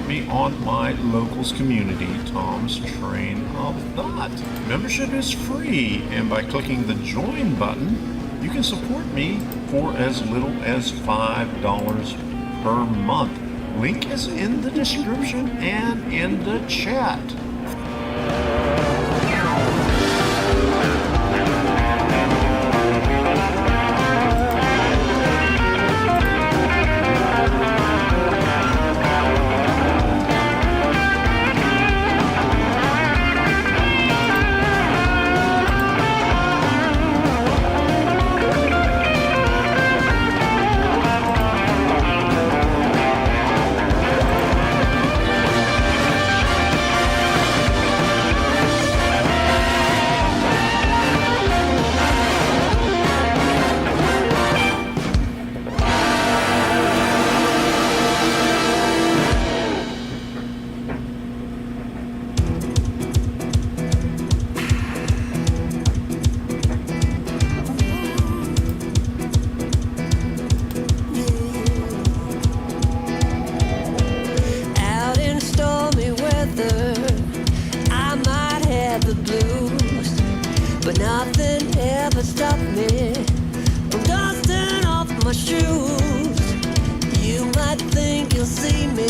support me on my locals community, Tom's Train of Thought. Membership is free, and by clicking the join button, you can support me for as little as $5 per month. Link is in the description and in the chat. But nothing ever stopped me from dusting off my shoes. You might think you'll see me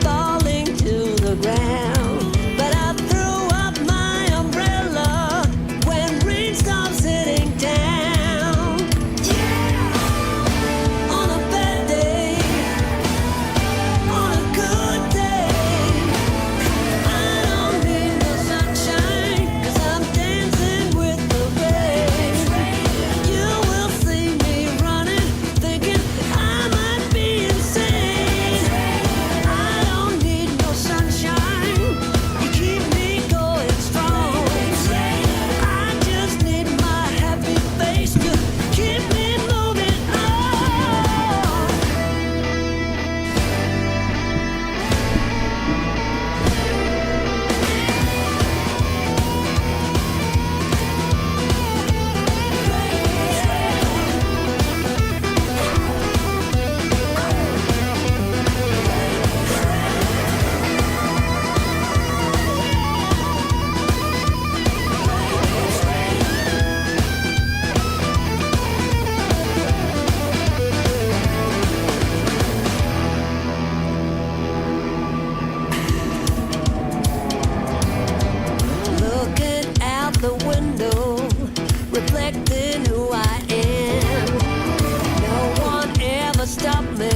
falling to the ground, but I threw up my umbrella when rain stops hitting down. Yeah, on a bad day, on a good day, I don't need no sunshine, 'cause I'm dancing with the rain. You will see me running, thinking I might be insane. I don't need no sunshine, you keep me going strong. I just need my happy face to keep me moving on. Looking out the window, reflecting who I am. No one ever stopped me,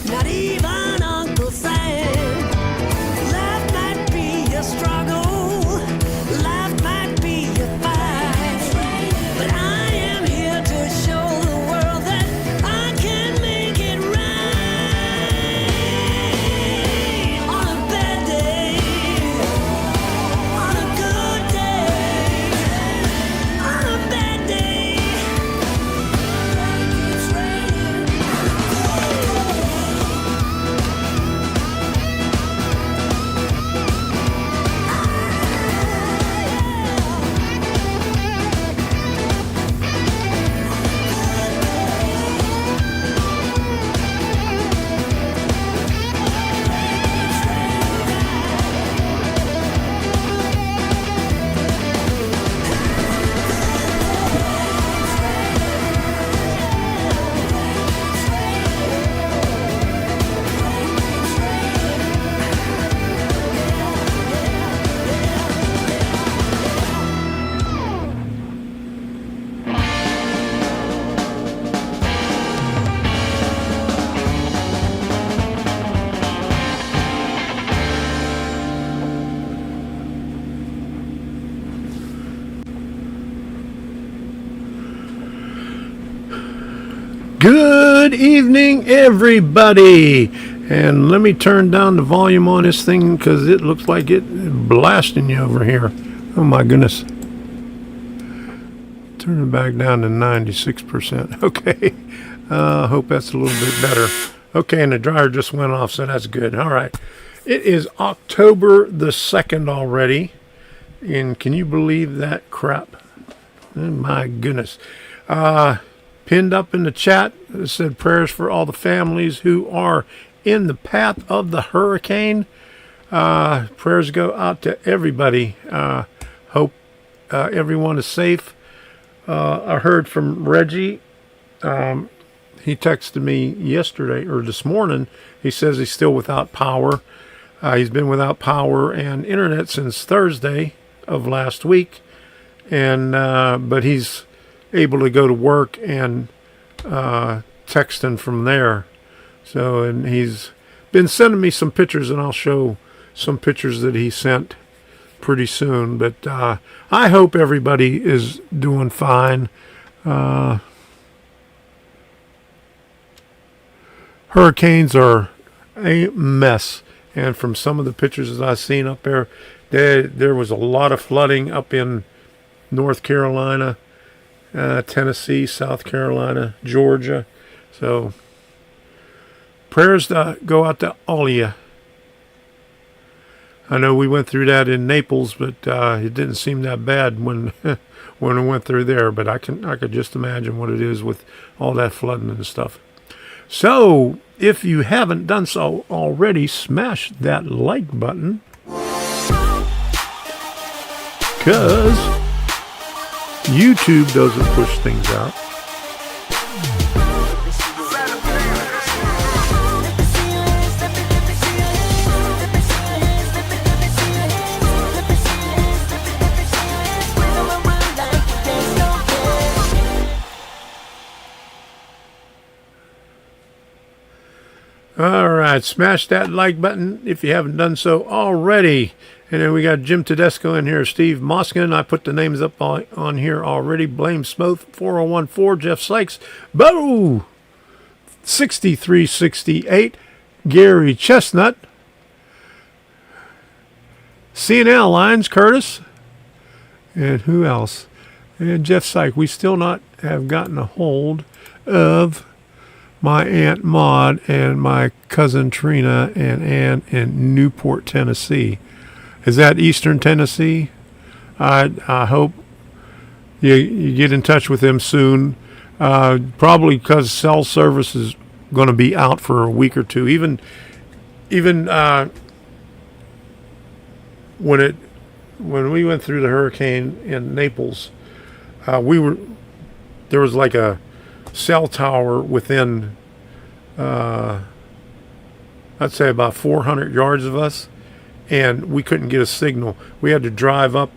not even Uncle Sam. Life might be a struggle, life might be a fight, but I am here to show the world that I can make it right. On a bad day, on a good day, on a bad day. Good evening, everybody. And let me turn down the volume on this thing because it looks like it blasting you over here. Oh my goodness. Turn it back down to 96%. Okay. I hope that's a little bit better. Okay, and the dryer just went off, so that's good. All right. It is October the 2nd already. And can you believe that crap? Oh my goodness. Pinned up in the chat, it said prayers for all the families who are in the path of the hurricane. Prayers go out to everybody. Hope everyone is safe. I heard from Reggie. He texted me yesterday or this morning. He says he's still without power. He's been without power and internet since Thursday of last week, and but he's able to go to work and texting from there. So, and he's been sending me some pictures, and I'll show some pictures that he sent pretty soon. But I hope everybody is doing fine. Hurricanes are a mess, and from some of the pictures that I've seen up there, there was a lot of flooding up in North Carolina, Tennessee, South Carolina, Georgia. So prayers go out to all of you. I know we went through that in Naples, but it didn't seem that bad when when we went through there. But I could just imagine what it is with all that flooding and stuff. So, if you haven't done so already, smash that like button, because YouTube doesn't push things out. All right, smash that like button if you haven't done so already. And then we got Jim Tedesco in here, Steve Moskin. I put the names up on here already. Blame Smoth, 4014, Jeff Sykes, Bo, 6368, Gary Chestnut, CNL Lines, Curtis, and who else? And Jeff Sykes. We still not have gotten a hold of my Aunt Maud and my cousin Trina and Ann in Newport, Tennessee. Is that Eastern Tennessee? I hope you get in touch with them soon. Probably because cell service is going to be out for a week or two. Even when we went through the hurricane in Naples, there was like a cell tower within I'd say about 400 yards of us, and we couldn't get a signal. We had to drive up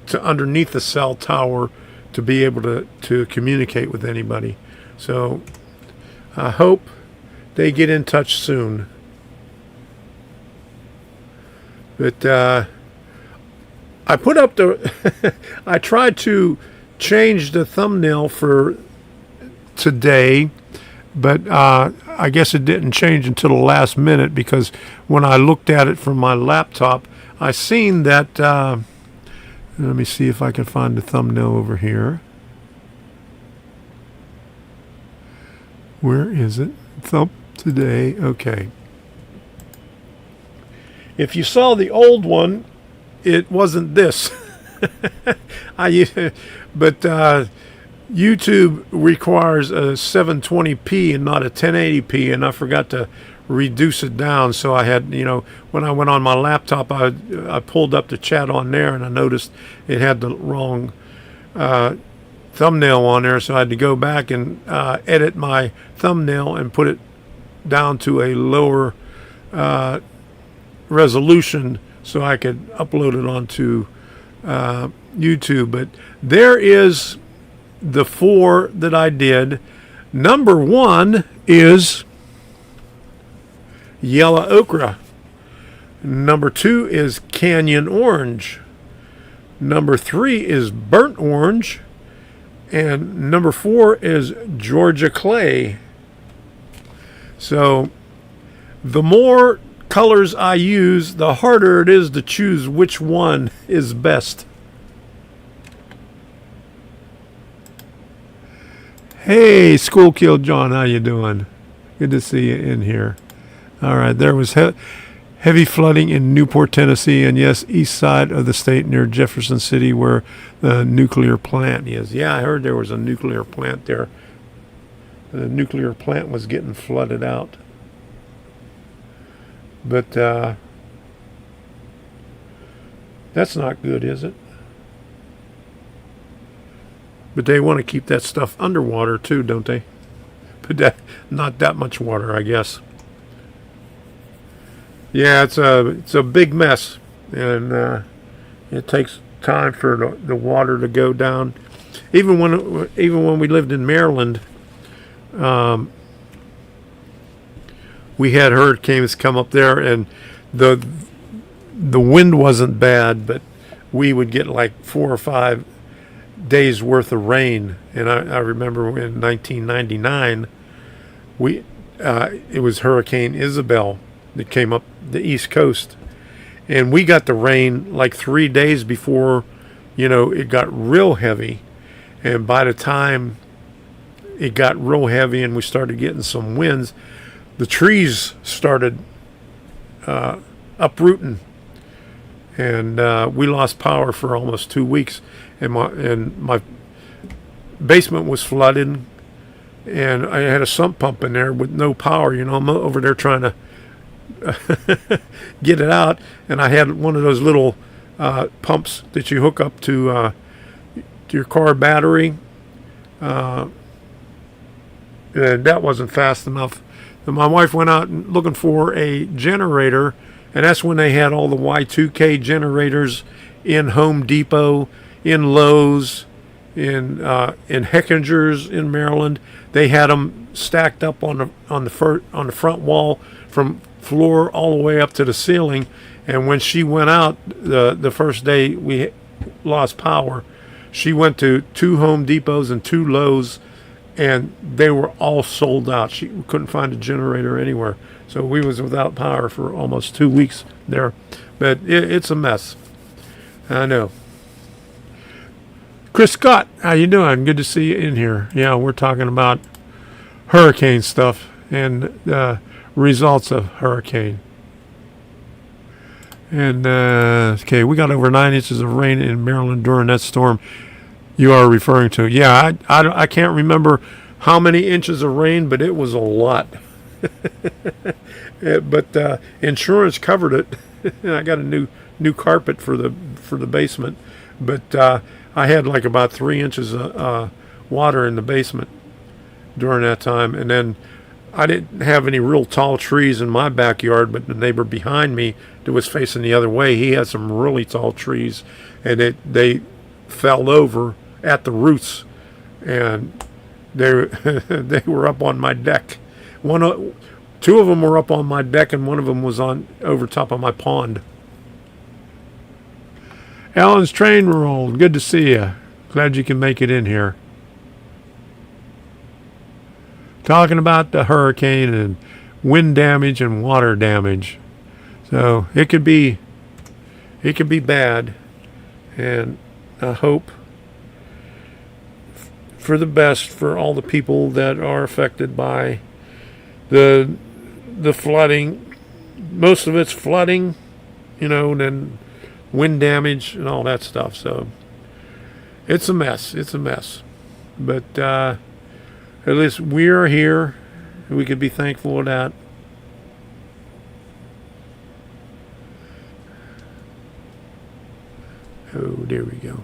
to underneath the cell tower to be able to communicate with anybody. So I hope they get in touch soon. But I put up I tried to change the thumbnail for today, but I guess it didn't change until the last minute, because when I looked at it from my laptop, I seen that, let me see if I can find the thumbnail over here. Where is it? Thumb today. Okay. If you saw the old one, it wasn't this. But YouTube requires a 720p and not a 1080p, and I forgot to reduce it down. So I had, when I went on my laptop, I pulled up the chat on there, and I noticed it had the wrong thumbnail on there. So I had to go back and edit my thumbnail and put it down to a lower resolution so I could upload it onto YouTube. But there is the 4 that I did. Number 1 is yellow ochre. Number 2 is canyon orange. Number 3 is burnt orange. And number 4 is Georgia clay. So the more colors I use, the harder it is to choose which one is best. Hey, School Kill John, how you doing? Good to see you in here. All right, there was heavy flooding in Newport, Tennessee, and yes, east side of the state near Jefferson City, where the nuclear plant is. Yeah, I heard there was a nuclear plant there. The nuclear plant was getting flooded out. But that's not good, is it? But they want to keep that stuff underwater too, don't they? But not that much water, I guess. Yeah, it's a big mess, and it takes time for the water to go down. Even when we lived in Maryland, we had hurricanes come up there, and the wind wasn't bad, but we would get like 4 or 5 days worth of rain. And I remember in 1999, it was Hurricane Isabel that came up the East Coast, and we got the rain like 3 days before, it got real heavy. And by the time it got real heavy and we started getting some winds, the trees started uprooting, and we lost power for almost 2 weeks. And my basement was flooded, and I had a sump pump in there with no power. I'm over there trying to get it out, and I had one of those little pumps that you hook up to your car battery, and that wasn't fast enough. And my wife went out looking for a generator, and that's when they had all the Y2K generators in Home Depot, in Lowe's, in Heckinger's in Maryland. They had them stacked up on the front wall from floor all the way up to the ceiling. And when she went out the first day we lost power, she went to 2 Home Depots and 2 Lowe's, and they were all sold out. She couldn't find a generator anywhere. So we was without power for almost 2 weeks there. But it's a mess. I know. Chris Scott, how you doing? Good to see you in here. Yeah, we're talking about hurricane stuff and results of hurricane. And okay, we got over 9 inches of rain in Maryland during that storm you are referring to. Yeah, I can't remember how many inches of rain, but it was a lot. But insurance covered it. I got a new carpet for the basement, but I had like about 3 inches of water in the basement during that time. And then I didn't have any real tall trees in my backyard, but the neighbor behind me that was facing the other way, he had some really tall trees, and they fell over at the roots, and they were up on my deck. Two of them were up on my deck, and one of them was over top of my pond. Alan's train rolled. Good to see you. Glad you can make it in here. Talking about the hurricane and wind damage and water damage. So it could be bad, and I hope for the best for all the people that are affected by the flooding. Most of it's flooding, and then wind damage and all that stuff. So it's a mess. But at least we're here. We could be thankful for that. Oh, there we go.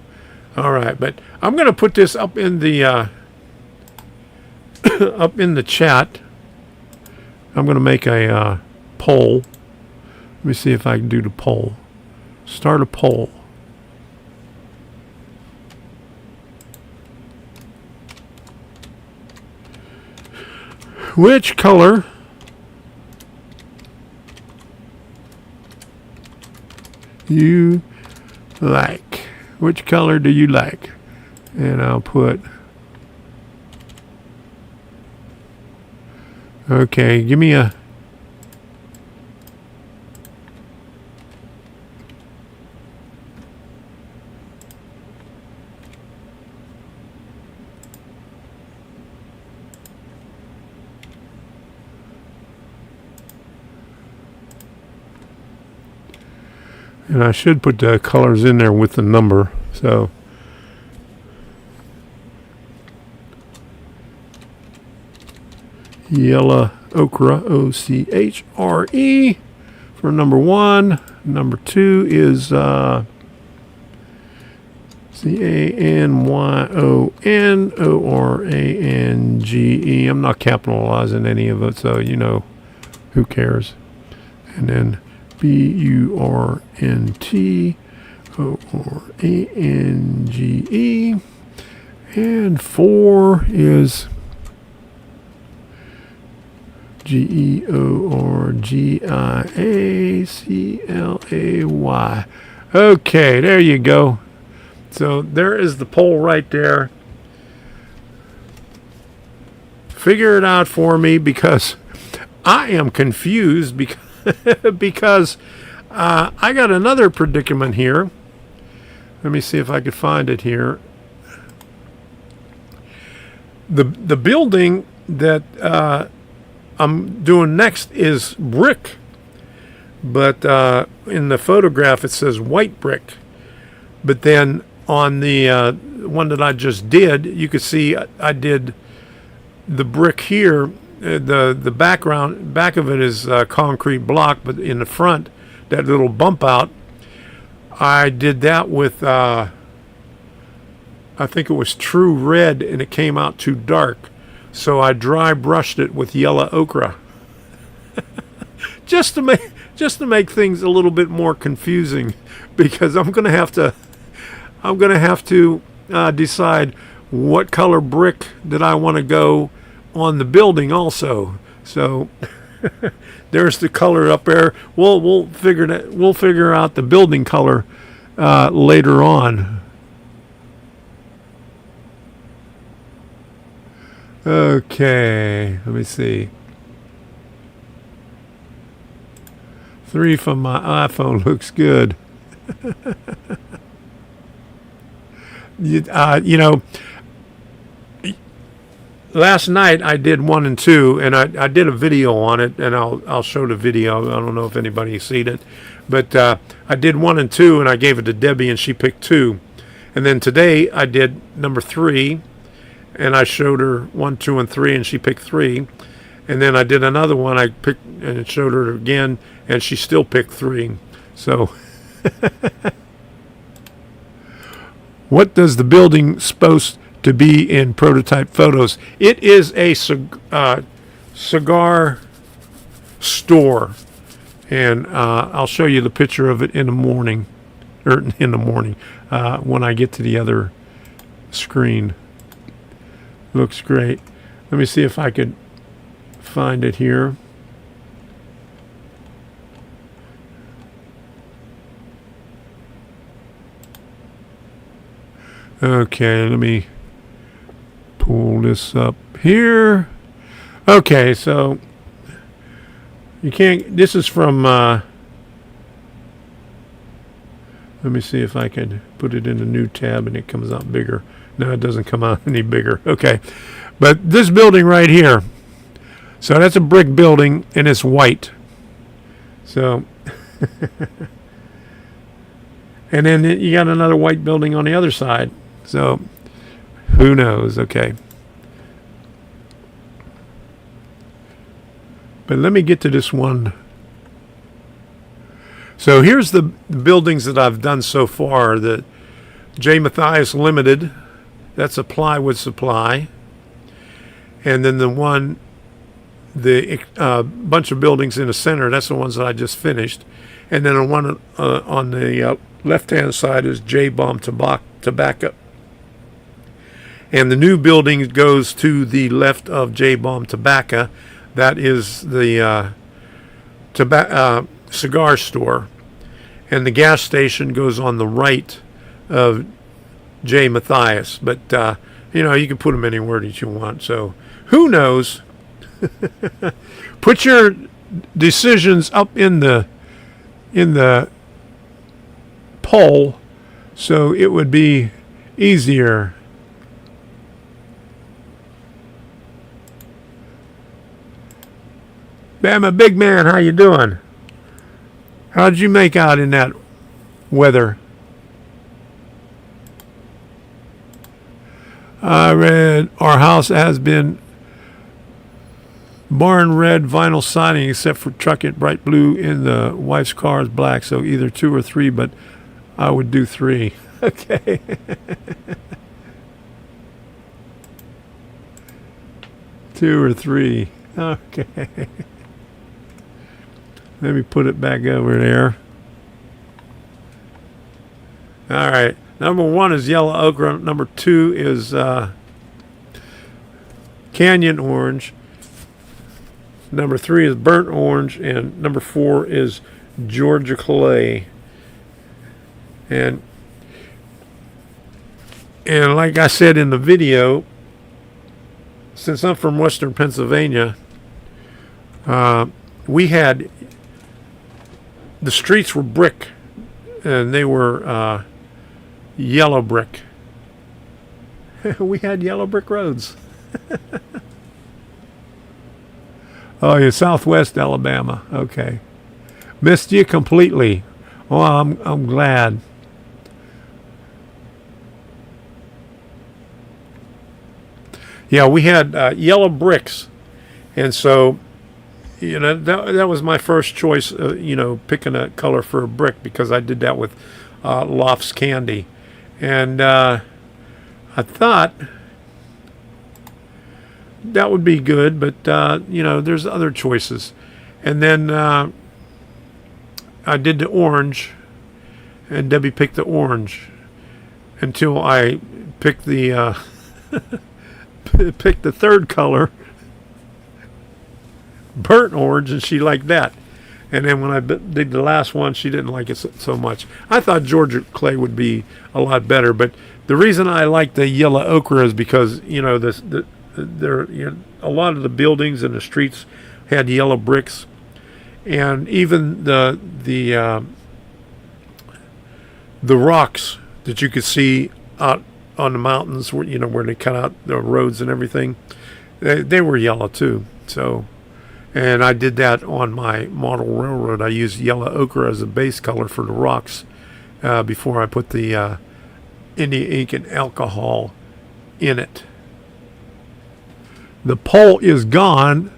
All right, but I'm going to put this up in the up in the chat. I'm going to make a poll. Let me see if I can do the poll. Start a poll. Which color you like? Which color do you like? And I'll put, okay, give me a, and I should put the colors in there with the number. So yellow ochre, OCHRE, for number 1. Number 2 is CANYONORANGE. I'm not capitalizing any of it, so you know, who cares? And then BURNTORANGE. And 4 is GEORGIACLAY. Okay, there you go. So there is the poll right there. Figure it out for me, because I am confused because I got another predicament here. Let me see if I could find it here. The building that I'm doing next is brick, but in the photograph it says white brick. But then on the one that I just did, you could see I did the brick here. The back of it is concrete block, but in the front, that little bump out, I did that with I think it was True Red, and it came out too dark, so I dry brushed it with yellow ochre just to make things a little bit more confusing, because I'm gonna have to decide what color brick that I want to go on the building also. So there's the color up there. We'll figure out the building color later on. Okay, let me see. 3 from my iPhone looks good. You know, last night I did 1 and 2, and I did a video on it, and I'll show the video. I don't know if anybody's seen it, but I did 1 and 2, and I gave it to Debbie, and she picked 2. And then today I did number 3, and I showed her 1, 2, and 3, and she picked 3. And then I did another one, I picked and showed her again, and she still picked 3. So what does the building supposed to be in prototype photos? It is a cigar store, and I'll show you the picture of it in the morning, when I get to the other screen. Looks great. Let me see if I could find it here. Okay, let me pull this up here. Okay, so you can't, this is from, let me see if I can put it in a new tab and it comes out bigger. No, it doesn't come out any bigger. Okay, but this building right here, so that's a brick building and it's white. So, and then you got another white building on the other side. So, who knows? Okay. But let me get to this one. So here's the buildings that I've done so far. The J. Matthias Limited, that's a plywood supply. And then the bunch of buildings in the center, that's the ones that I just finished. And then the one on the left-hand side is J. Bomb Tobacco. And the new building goes to the left of J. Bomb Tobacco. That is the cigar store. And the gas station goes on the right of J. Matthias. But, you can put them anywhere that you want. So, who knows? Put your decisions up in the poll so it would be easier. Bama Big Man, how you doing? How'd you make out in that weather? I read our house has been Barn red vinyl siding except for truck it bright blue in the wife's car is black. So either 2 or 3, but I would do 3. Okay. 2 or 3. Okay. Let me put it back over there. All right. Number 1 is yellow ochre. Number 2 is canyon orange. Number 3 is burnt orange. And number 4 is Georgia clay. And like I said in the video, since I'm from Western Pennsylvania, we had, the streets were brick, and they were yellow brick. We had yellow brick roads. Oh, yeah, Southwest Alabama. Okay, missed you completely. Oh, I'm glad. Yeah, we had yellow bricks, and so, you know, that was my first choice. You know, picking a color for a brick, because I did that with Lofts Candy, and I thought that would be good, but you know, there's other choices. And then I did the orange, and Debbie picked the orange, until I picked the picked the third color, burnt orange, and she liked that. And then when I did the last one, she didn't like it so much. I thought Georgia clay would be a lot better, but the reason I like the yellow ochre is because, you know, a lot of the buildings and the streets had yellow bricks, and even the rocks that you could see out on the mountains, where, you know, where they cut out the roads and everything, they were yellow too. So, and I did that on my model railroad. I used yellow ochre as a base color for the rocks before I put the India ink and alcohol in it. The pole is gone.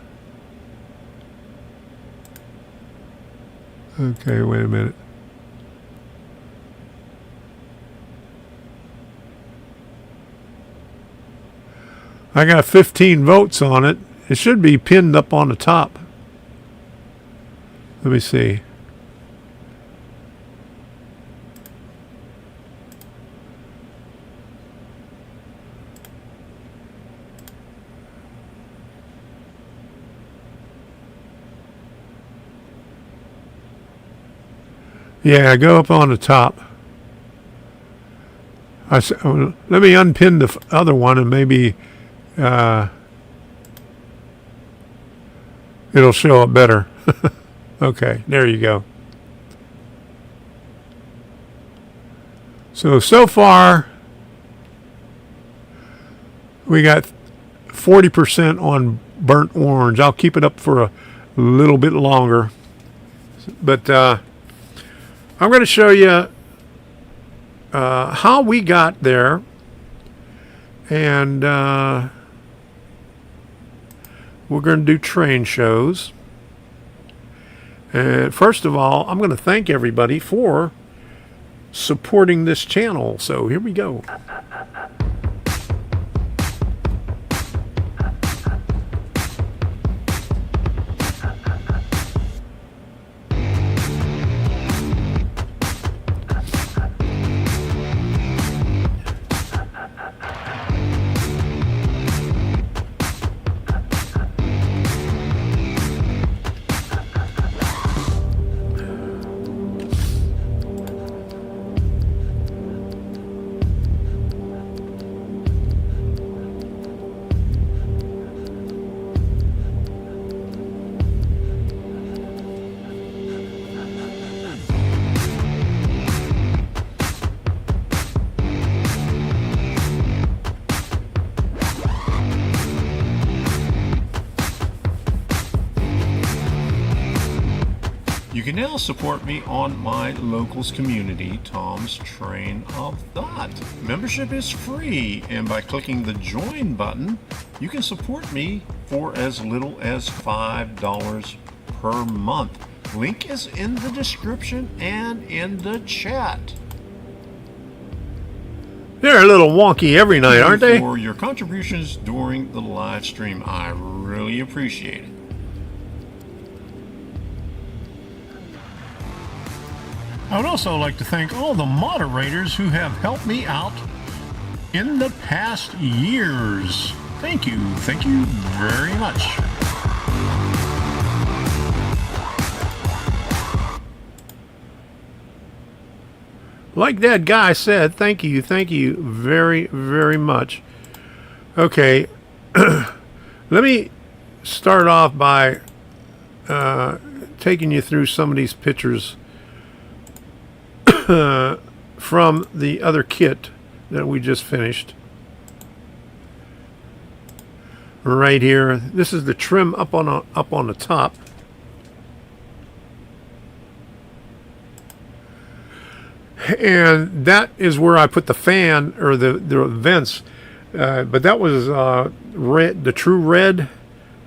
Okay, wait a minute. I got 15 votes on it. It should be pinned up on the top. Let me see. Yeah, go up on the top. Let me unpin the other one, and maybe it'll show up better. Okay, there you go. So far, we got 40% on burnt orange. I'll keep it up for a little bit longer. But I'm going to show you how we got there. And we're going to do train shows. And first of all, I'm going to thank everybody for supporting this channel. So here we go. now support me on my locals community, Tom's Train of Thought. Membership is free, and by clicking the join button, you can support me for as little as $5 per month. Link is in the description and in the chat. They're a little wonky every night, aren't they? For your contributions during the live stream, I really appreciate it. I would also like to thank all the moderators who have helped me out in the past years. Thank you very much. Like that guy said, thank you very, very much. Okay, let me start off by taking you through some of these pictures from the other kit that we just finished. Right here, this is the trim up on the top. And that is where I put the fan or the vents, but that was red, the true red.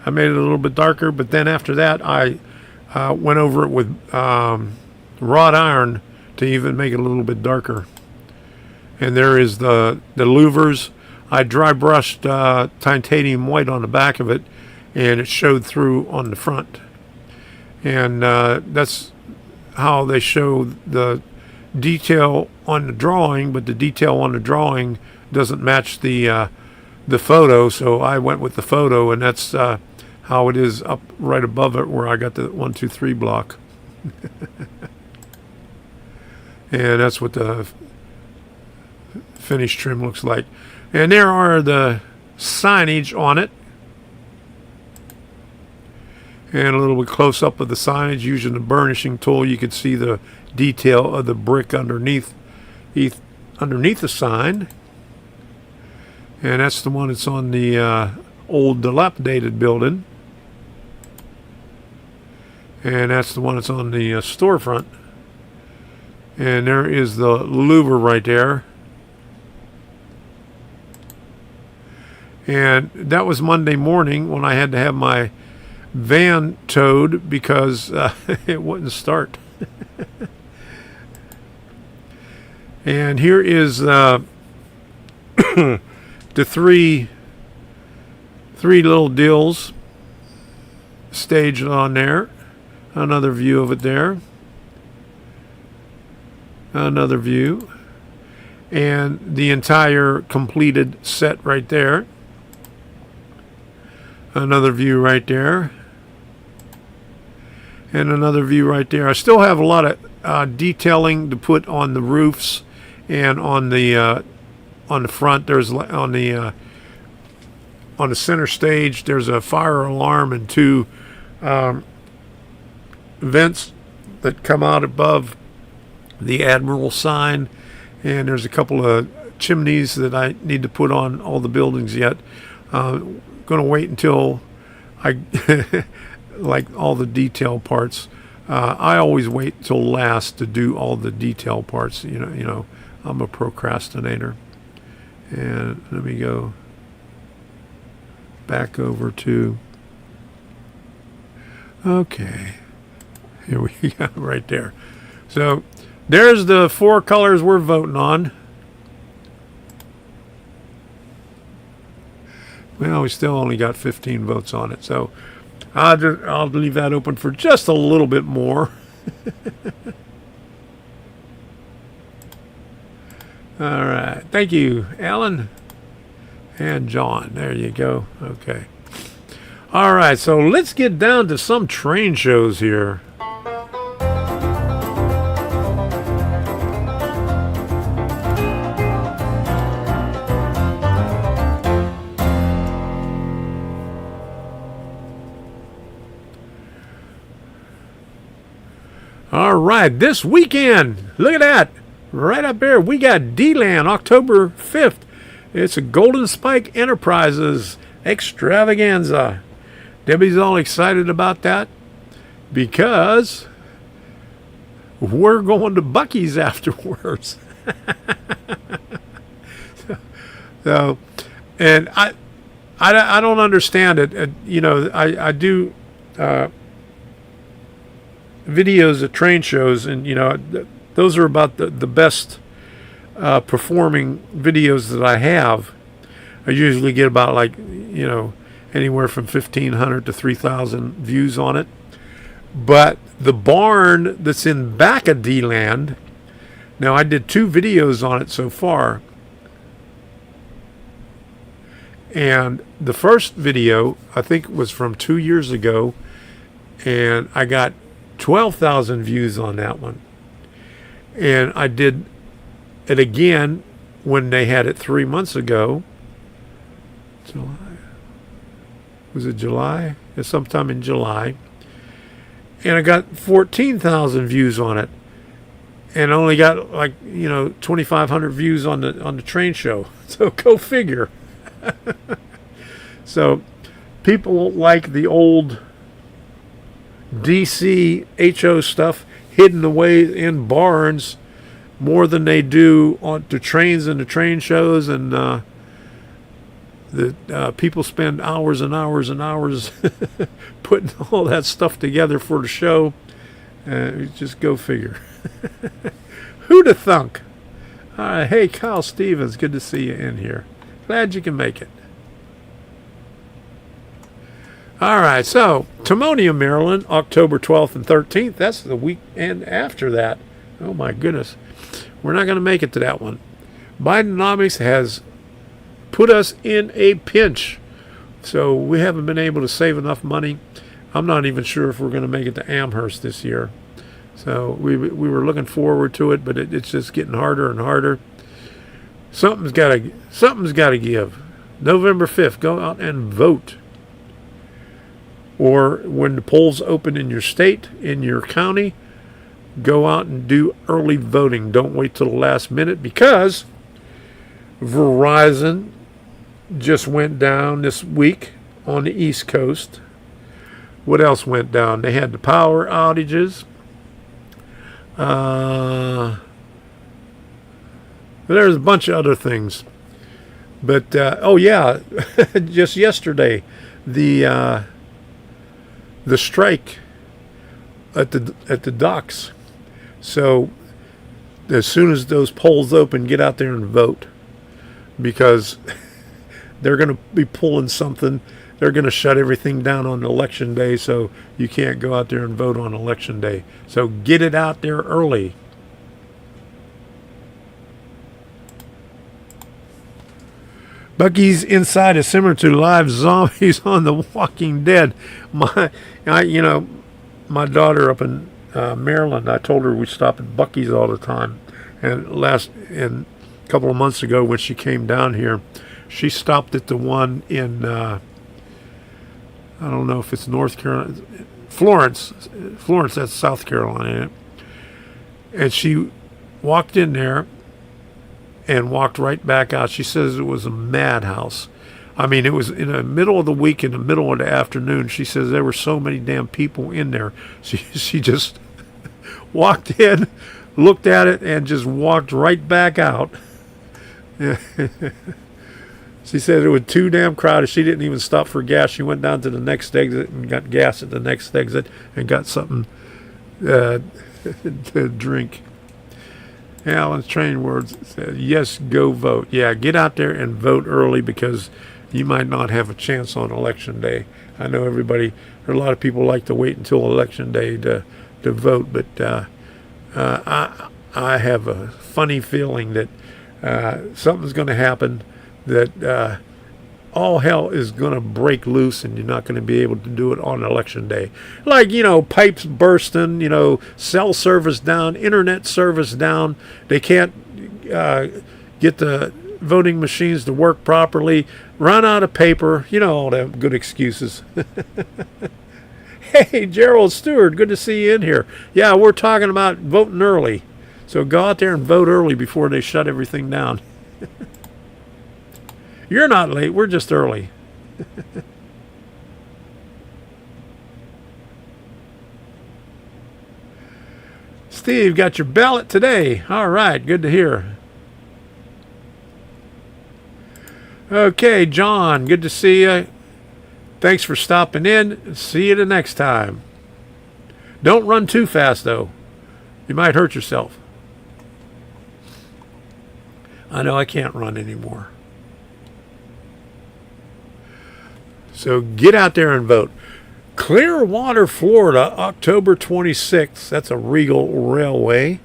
I made it a little bit darker, but then after that I went over it with wrought iron to even make it a little bit darker. And there is the louvers. I dry brushed titanium white on the back of it, and it showed through on the front. And that's how they show the detail on the drawing, but the detail on the drawing doesn't match the photo, so I went with the photo, and that's how it is up right above it where I got the 1, 2, 3 block. And that's what the finished trim looks like. And there are the signage on it, and a little bit close up of the signage using the burnishing tool. You can see the detail of the brick underneath the sign, and that's the one that's on the old dilapidated building, and that's the one that's on the storefront. And there is the louver right there. And that was Monday morning when I had to have my van towed because it wouldn't start. And here is the three little dills staged on there. Another view of it there. Another view. And the entire completed set right there. Another view right there. And another view right there. I still have a lot of detailing to put on the roofs and on the front. There's on the center stage. There's a fire alarm and 2 vents that come out above the Admiral sign, and there's a couple of chimneys that I need to put on all the buildings yet. Going to wait until I like all the detail parts. I always wait till last to do all the detail parts. You know, I'm a procrastinator. And let me go back over to. Okay, here we go, right there. So there's the 4 colors we're voting on. Well, we still only got 15 votes on it, so I'll leave that open for just a little bit more. All right. Thank you, Alan and John. There you go. Okay. All right, so let's get down to some train shows here. All right, this weekend, look at that. Right up there, we got D-Land, October 5th. It's a Golden Spike Enterprises extravaganza. Debbie's all excited about that because we're going to Bucky's afterwards. So, and I don't understand it. You know, I do videos at train shows, and you know, those are about the best performing videos that I have. I usually get about, like, you know, anywhere from 1,500 to 3,000 views on it. But the barn that's in back of D-Land, now I did 2 videos on it so far. And the first video, I think, was from 2 years ago, and I got 12,000 views on that one. And I did it again when they had it 3 months ago. July. Was it July? It's sometime in July. And I got 14,000 views on it. And I only got, like, you know, 2,500 views on the train show. So go figure. So people like the old DC HO stuff hidden away in barns more than they do on the trains and the train shows, and the people spend hours and hours and hours putting all that stuff together for the show. Just go figure. Who'da thunk? Hey, Kyle Stevens, good to see you in here. Glad you can make it. All right, so Timonium, Maryland, October 12th and 13th. That's the weekend after that. Oh, my goodness. We're not going to make it to that one. Bidenomics has put us in a pinch. So we haven't been able to save enough money. I'm not even sure if we're going to make it to Amherst this year. So we were looking forward to it, but it's just getting harder and harder. Something's got to give. November 5th, go out and vote. Or when the polls open in your state, in your county, go out and do early voting. Don't wait till the last minute, because Verizon just went down this week on the East Coast. What else went down? They had the power outages. There's a bunch of other things. But, oh yeah, just yesterday, the strike at the docks. So as soon as those polls open, get out there and vote, because they're going to be pulling something. They're going to shut everything down on election day, so you can't go out there and vote on election day. So get it out there early. Bucky's inside is similar to live zombies on The Walking Dead. My daughter up in Maryland, I told her we stop at Bucky's all the time. And a couple of months ago when she came down here, she stopped at the one in, I don't know if it's North Carolina, Florence, that's South Carolina. And she walked in there and walked right back out. She says it was a madhouse. I mean, it was in the middle of the week, in the middle of the afternoon. She says there were so many damn people in there. She just walked in, looked at it, and just walked right back out. She said it was too damn crowded. She didn't even stop for gas. She went down to the next exit and got gas at the next exit and got something to drink. Alan's training words said, yes, go vote. Yeah, get out there and vote early, because you might not have a chance on election day. I know a lot of people like to wait until election day to vote, but I have a funny feeling that something's going to happen, that all hell is going to break loose, and you're not going to be able to do it on election day. Like, pipes bursting, cell service down, internet service down. They can't get the voting machines to work properly, run out of paper, all the good excuses. Hey, Gerald Stewart, good to see you in here. Yeah, we're talking about voting early. So go out there and vote early before they shut everything down. You're not late, we're just early. Steve, got your ballot today. All right, good to hear. Okay, John, good to see you. Thanks for stopping in. See you the next time. Don't run too fast, though. You might hurt yourself. I know I can't run anymore. So get out there and vote. Clearwater, Florida, October 26th. That's a Regal Railway.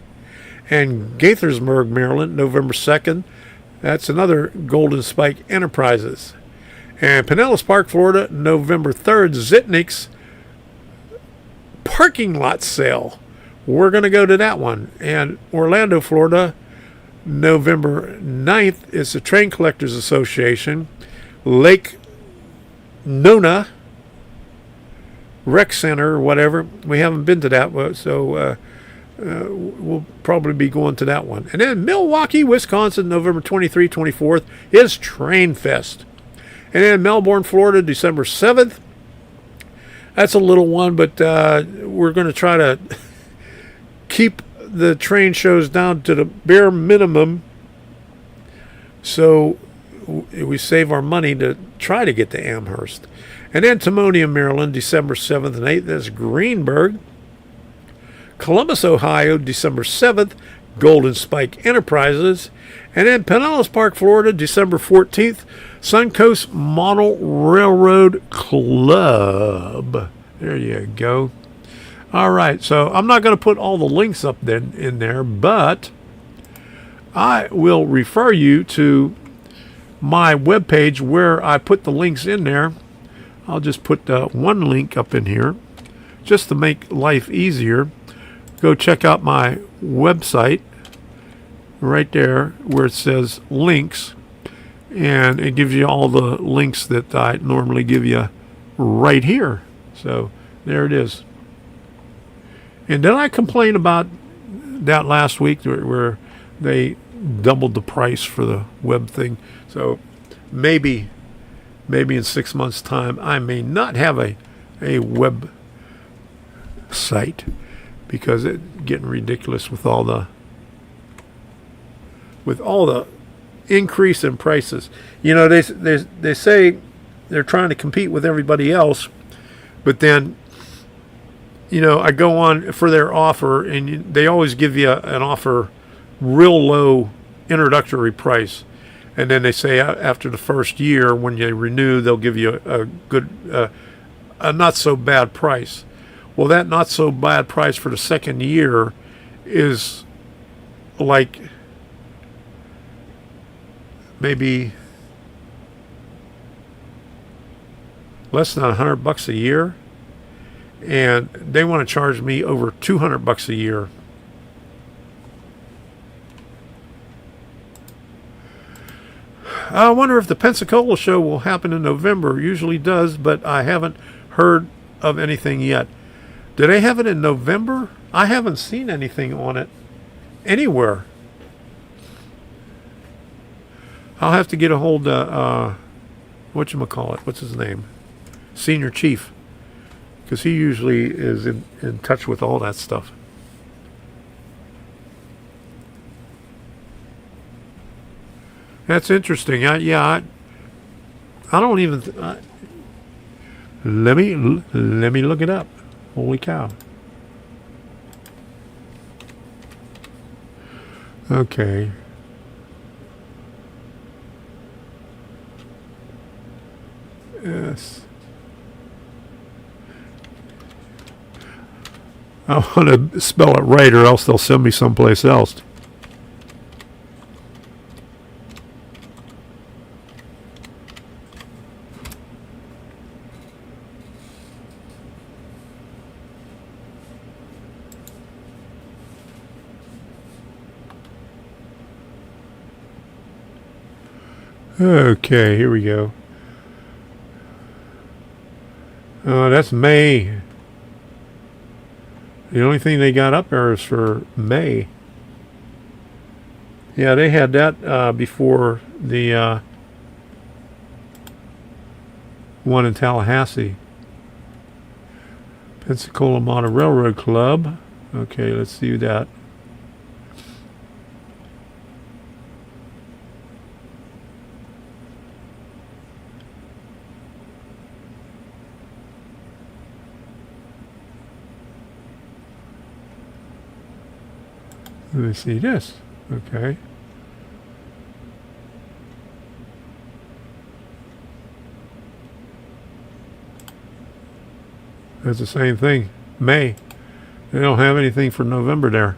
And Gaithersburg, Maryland, November 2nd. That's another Golden Spike Enterprises. And Pinellas Park, Florida, November 3rd. Zitnik's parking lot sale. We're going to go to that one. And Orlando, Florida, November 9th is the Train Collectors Association. Lake Nona Rec Center or whatever. We haven't been to that, so we'll probably be going to that one. And then Milwaukee, Wisconsin, November 23, 24th is Train Fest. And then Melbourne, Florida, December 7th. That's a little one, but we're going to try to keep the train shows down to the bare minimum so we save our money to try to get to Amherst. And then Timonium, Maryland, December 7th and 8th. That's Greenberg. Columbus, Ohio, December 7th. Golden Spike Enterprises. And then Pinellas Park, Florida, December 14th. Suncoast Model Railroad Club. There you go. All right, so I'm not going to put all the links up in there, but I will refer you to my webpage where I put the links in there. I'll just put one link up in here just to make life easier. Go check out my website right there where it says links, and it gives you all the links that I normally give you right here. So there it is. And did I complain about that last week where they doubled the price for the web thing? So maybe in 6 months' time, I may not have a web site because it's getting ridiculous with all the increase in prices. You know, they say they're trying to compete with everybody else, but then, you know, I go on for their offer, and they always give you an offer real low introductory price. And then they say after the first year, when you renew, they'll give you a good, a not so bad price. Well, that not so bad price for the second year is like maybe less than $100 a year, and they want to charge me over $200 a year. I wonder if the Pensacola show will happen in November. It usually does, but I haven't heard of anything yet. Do they have it in November? I haven't seen anything on it anywhere. I'll have to get a hold of, whatchamacallit, what's his name? Senior Chief. Because he usually is in touch with all that stuff. That's interesting. I don't even. Let me look it up. Holy cow. Okay. Yes. I want to spell it right, or else they'll send me someplace else. Okay, here we go. That's May. The only thing they got up there is for May. Yeah, they had that before the one in Tallahassee. Pensacola Motor Railroad Club. Okay, let's do that. Let me see this. Okay. That's the same thing. May. They don't have anything for November there.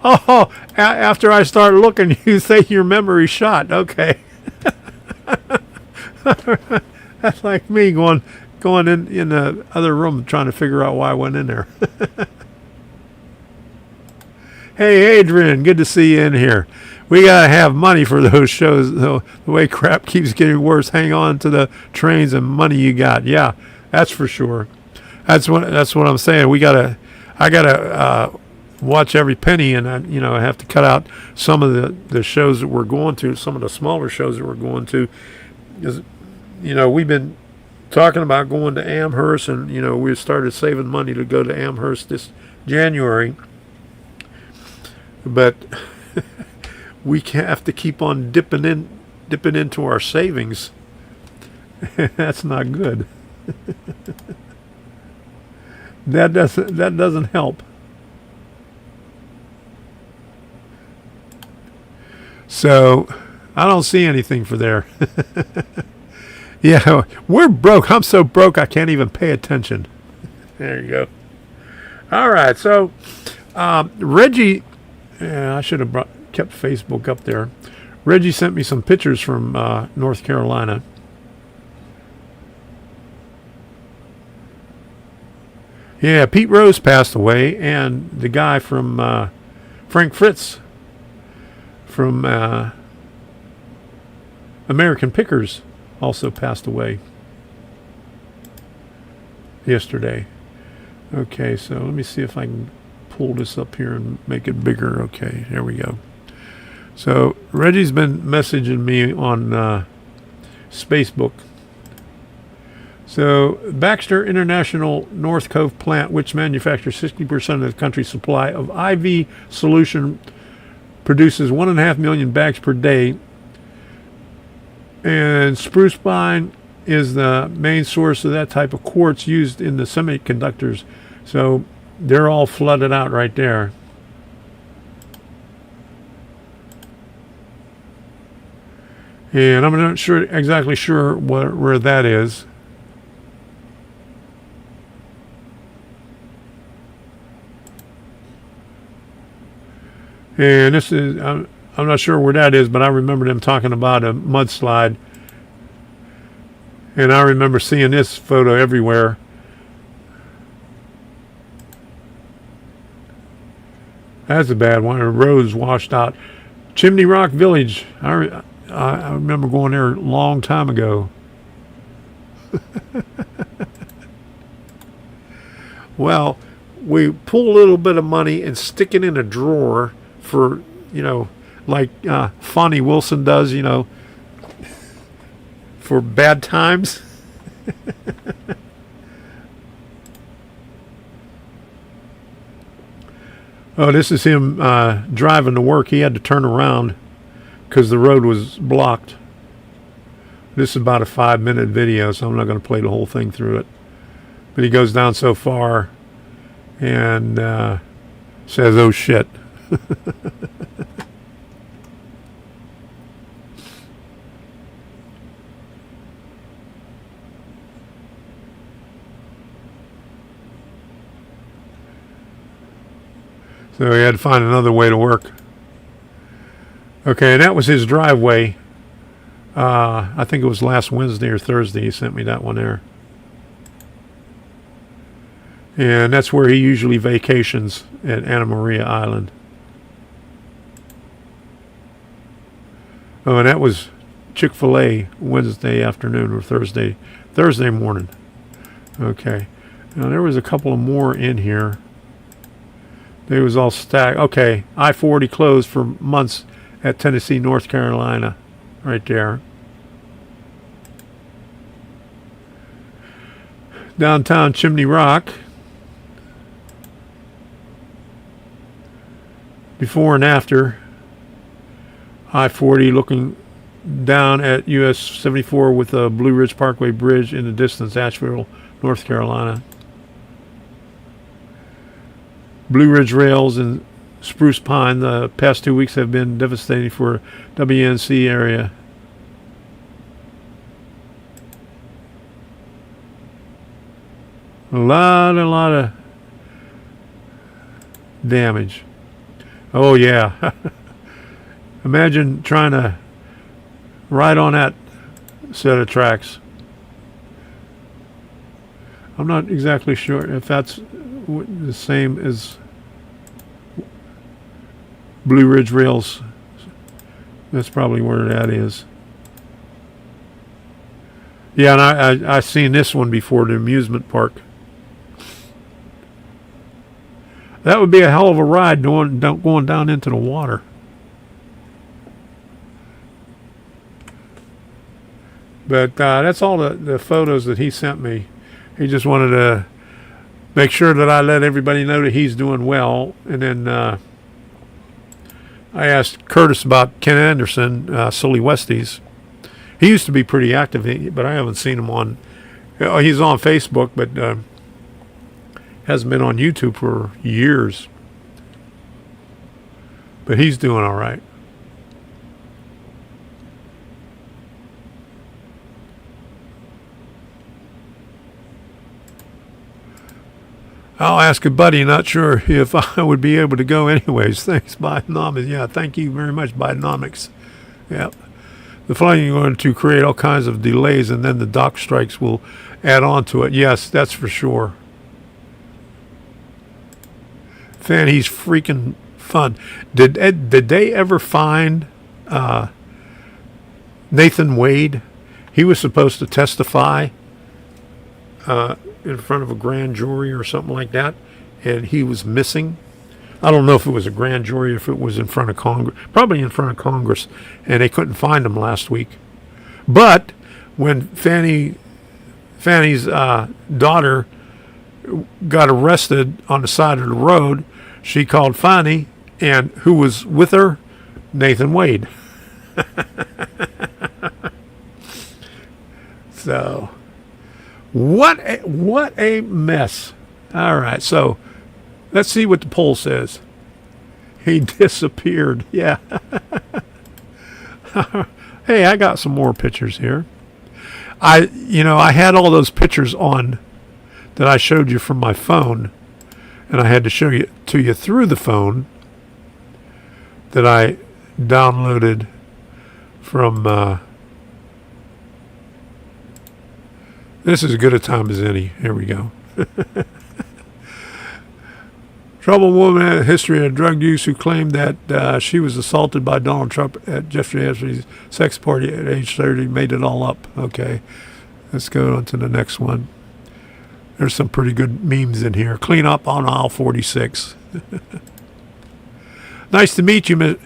Oh, after I start looking, you say your memory shot. Okay. That's like me going in the other room trying to figure out why I went in there. Hey, Adrian, good to see you in here. We got to have money for those shows. The way crap keeps getting worse, hang on to the trains and money you got. Yeah, that's for sure. That's what I'm saying. I got to watch every penny, and I have to cut out some of the shows that we're going to, some of the smaller shows that we're going to. Because, we've been talking about going to Amherst, and, we started saving money to go to Amherst this January. But we have to keep on dipping into our savings. That's not good. That doesn't help. So I don't see anything for there. Yeah, we're broke. I'm so broke I can't even pay attention. There you go. All right, so Reggie. Yeah, I should have kept Facebook up there. Reggie sent me some pictures from North Carolina. Yeah, Pete Rose passed away, and the guy from Frank Fritz from American Pickers also passed away yesterday. Okay, so let me see if I can pull this up here and make it bigger. Okay, here we go. So Reggie's been messaging me on Facebook. So Baxter International North Cove plant, which manufactures 60% of the country's supply of IV solution, produces 1.5 million bags per day. And spruce pine is the main source of that type of quartz used in the semiconductors. So they're all flooded out right there. And I'm not exactly sure where that is. And this is, I'm not sure where that is, but I remember them talking about a mudslide. And I remember seeing this photo everywhere. That's a bad one. A road's washed out. Chimney Rock Village. I remember going there a long time ago. Well, we pull a little bit of money and stick it in a drawer for, like Fonnie Wilson does, for bad times. Oh, this is him driving to work. He had to turn around because the road was blocked. This is about a 5-minute video, so I'm not going to play the whole thing through it. But he goes down so far and says, "Oh shit." So he had to find another way to work. Okay, and that was his driveway. I think it was last Wednesday or Thursday he sent me that one there. And that's where he usually vacations, at Anna Maria Island. Oh, and that was Chick-fil-A Wednesday afternoon or Thursday morning. Okay. Now there was a couple of more in here. They was all stacked. Okay, I-40 closed for months at Tennessee, North Carolina, right there. Downtown Chimney Rock. Before and after. I-40 looking down at US 74 with the Blue Ridge Parkway Bridge in the distance, Asheville, North Carolina. Blue Ridge Rails and Spruce Pine. The past 2 weeks have been devastating for WNC area. A lot of damage. Oh yeah. Imagine trying to ride on that set of tracks. I'm not exactly sure if that's the same as Blue Ridge Rails. That's probably where that is. Yeah, and I seen this one before, the amusement park. That would be a hell of a ride going down into the water. But that's all the photos that he sent me. He just wanted to make sure that I let everybody know that he's doing well. And then I asked Curtis about Ken Anderson, Sully Westies. He used to be pretty active, but I haven't seen him on. He's on Facebook, but hasn't been on YouTube for years. But he's doing all right. I'll ask a buddy, not sure if I would be able to go anyways. Thanks, Bidenomics. Yeah, thank you very much, Bidenomics. Yeah. The flooding is going to create all kinds of delays, and then the dock strikes will add on to it. Yes, that's for sure. Fanny's freaking fun. Did they ever find Nathan Wade? He was supposed to testify in front of a grand jury or something like that, and he was missing. I don't know if it was a grand jury, if it was in front of Congress, probably in front of Congress, and they couldn't find him last week. But when Fanny's daughter got arrested on the side of the road, she called Fanny, and who was with her? Nathan Wade. So, what a mess. All right, so let's see what the poll says. He disappeared. Yeah. Hey, I got some more pictures here. I had all those pictures on that I showed you from my phone, and I had to show you to you through the phone that I downloaded from this is as good a time as any. Here we go. Troubled woman had a history of drug use who claimed that she was assaulted by Donald Trump at Jeffrey Epstein's sex party at age 30. Made it all up. Okay, let's go on to the next one. There's some pretty good memes in here. Clean up on aisle 46. Nice to meet you,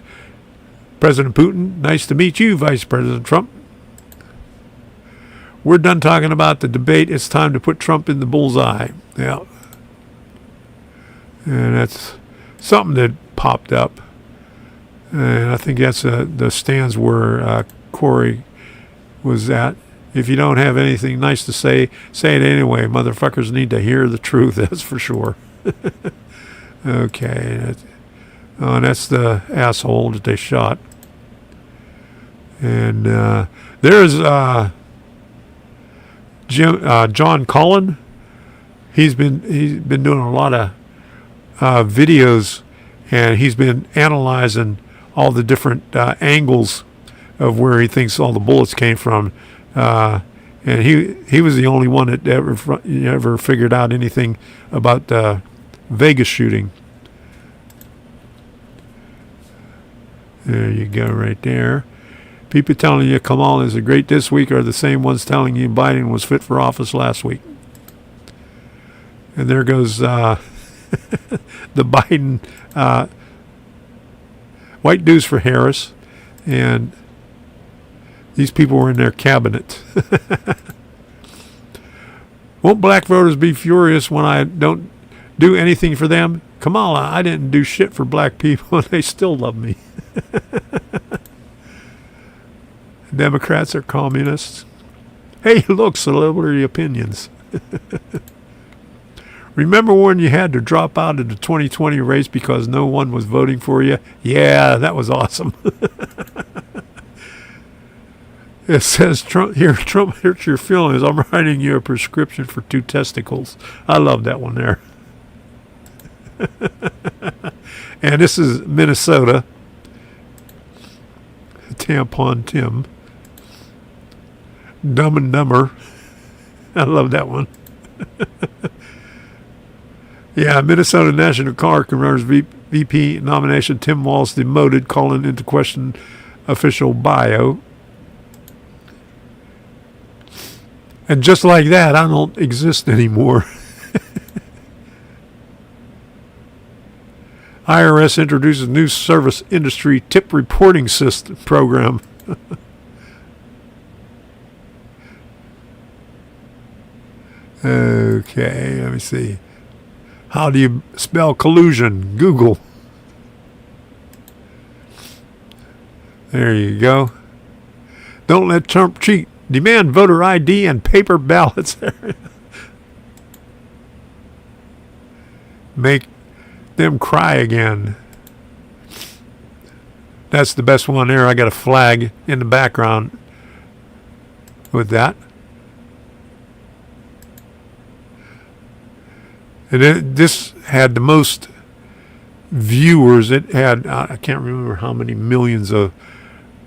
President Putin. Nice to meet you, Vice President Trump. We're done talking about the debate. It's time to put Trump in the bullseye. Yeah. And that's something that popped up. And I think that's the stands where Corey was at. If you don't have anything nice to say, say it anyway. Motherfuckers need to hear the truth, that's for sure. Okay. And that's the asshole that they shot. And there's John Cullen. He's been doing a lot of videos, and he's been analyzing all the different angles of where he thinks all the bullets came from. And he was the only one that ever figured out anything about the Vegas shooting. There you go, right there. People telling you Kamala is great this week are the same ones telling you Biden was fit for office last week. And there goes the Biden white dudes for Harris, and these people were in their cabinet. Won't black voters be furious when I don't do anything for them? Kamala, I didn't do shit for black people and they still love me. Democrats are communists. Hey, look, celebrity opinions. Remember when you had to drop out of the 2020 race because no one was voting for you? Yeah, that was awesome. It says, Trump hurts your feelings. I'm writing you a prescription for 2 testicles. I love that one there. And this is Minnesota. Tampon Tim. Dumb and Dumber. I love that one. Yeah, Minnesota National Guard Runners VP nomination. Tim Walz demoted, calling into question official bio. And just like that, I don't exist anymore. IRS introduces new service industry tip reporting system program. Okay, let me see. How do you spell collusion? Google. There you go. Don't let Trump cheat. Demand voter ID and paper ballots. Make them cry again. That's the best one there. I got a flag in the background with that. And this had the most viewers. It had, I can't remember how many millions of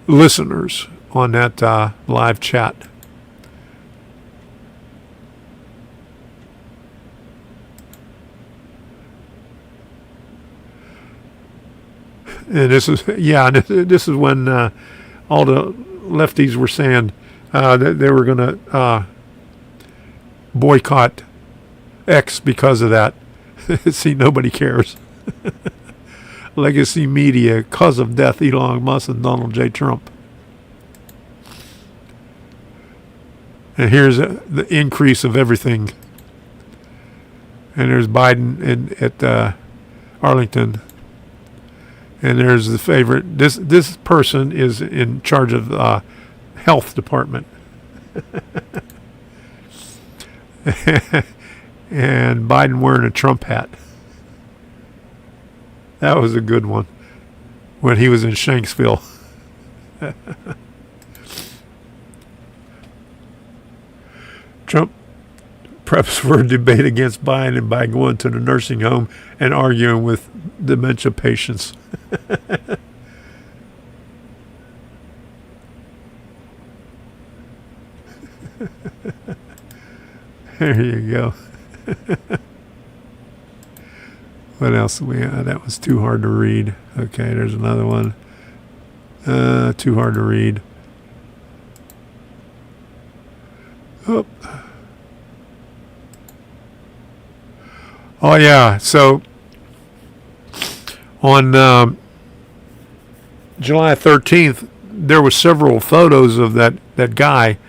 listeners on that live chat. And this is, yeah, this is when all the lefties were saying that they were going to boycott X because of that. See, nobody cares. Legacy media, cause of death, Elon Musk and Donald J. Trump. And here's the increase of everything. And there's Biden at Arlington. And there's the favorite. This person is in charge of health department. And Biden wearing a Trump hat. That was a good one. When he was in Shanksville. Trump preps for a debate against Biden by going to the nursing home and arguing with dementia patients. There you go. What else do we have? That was too hard to read. Okay, there's another one. Too hard to read. Oh. Oh yeah. So on July 13th, there were several photos of that guy,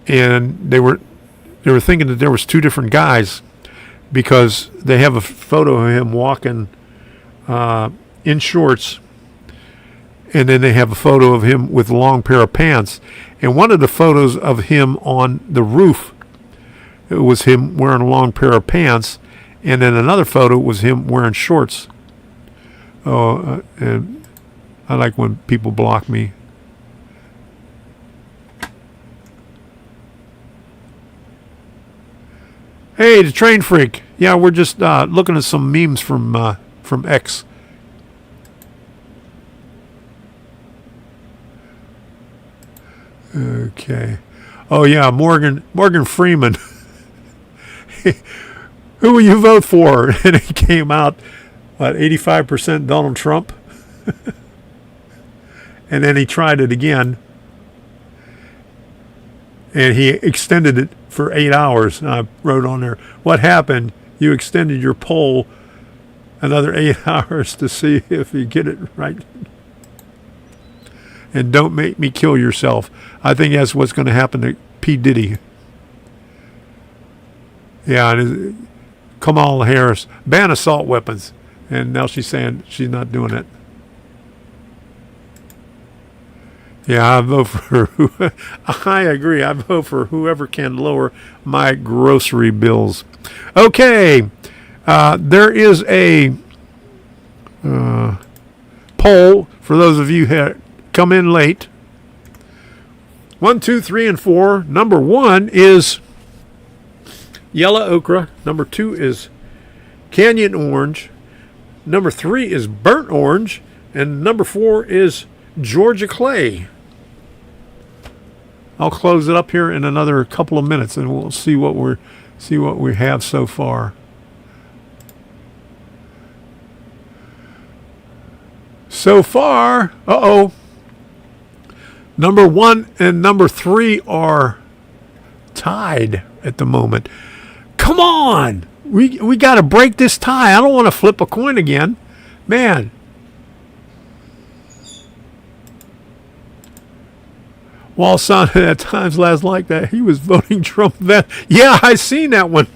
and they were thinking that there was 2 different guys because they have a photo of him walking in shorts, and then they have a photo of him with a long pair of pants. And one of the photos of him on the roof, it was him wearing a long pair of pants, and then another photo was him wearing shorts. Oh, and I like when people block me. Hey, the train freak. Yeah, we're just looking at some memes from X. Okay. Oh yeah, Morgan Freeman. Who will you vote for? And he came out, 85% Donald Trump. And then he tried it again. And he extended it for 8 hours. And I wrote on there, what happened? You extended your poll another 8 hours to see if you get it right. And don't make me kill yourself. I think that's what's going to happen to P. Diddy. Yeah, and Kamala Harris, ban assault weapons. And now she's saying she's not doing it. Yeah, I vote for, I agree. I vote for whoever can lower my grocery bills. Okay, there is a poll for those of you who come in late. 1, 2, 3, and 4. Number 1 is yellow okra. Number 2 is canyon orange. Number 3 is burnt orange. And number 4 is Georgia clay. I'll close it up here in another couple of minutes, and we'll see what we have so far. So far, number 1 and number 3 are tied at the moment. Come on, we got to break this tie. I don't want to flip a coin again, man. Wall sounded at times last like that. He was voting Trump then. Yeah, I seen that one.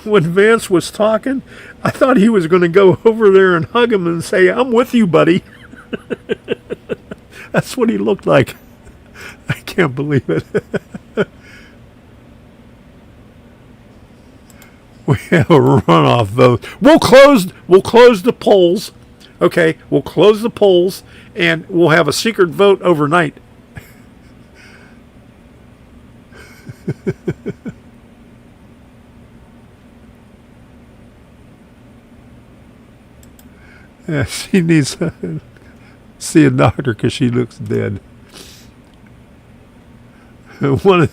When Vance was talking, I thought he was going to go over there and hug him and say, "I'm with you, buddy." That's what he looked like. I can't believe it. We have a runoff vote. We'll close the polls. Okay, we'll close the polls, and we'll have a secret vote overnight. Yeah, she needs to see a doctor because she looks dead. 1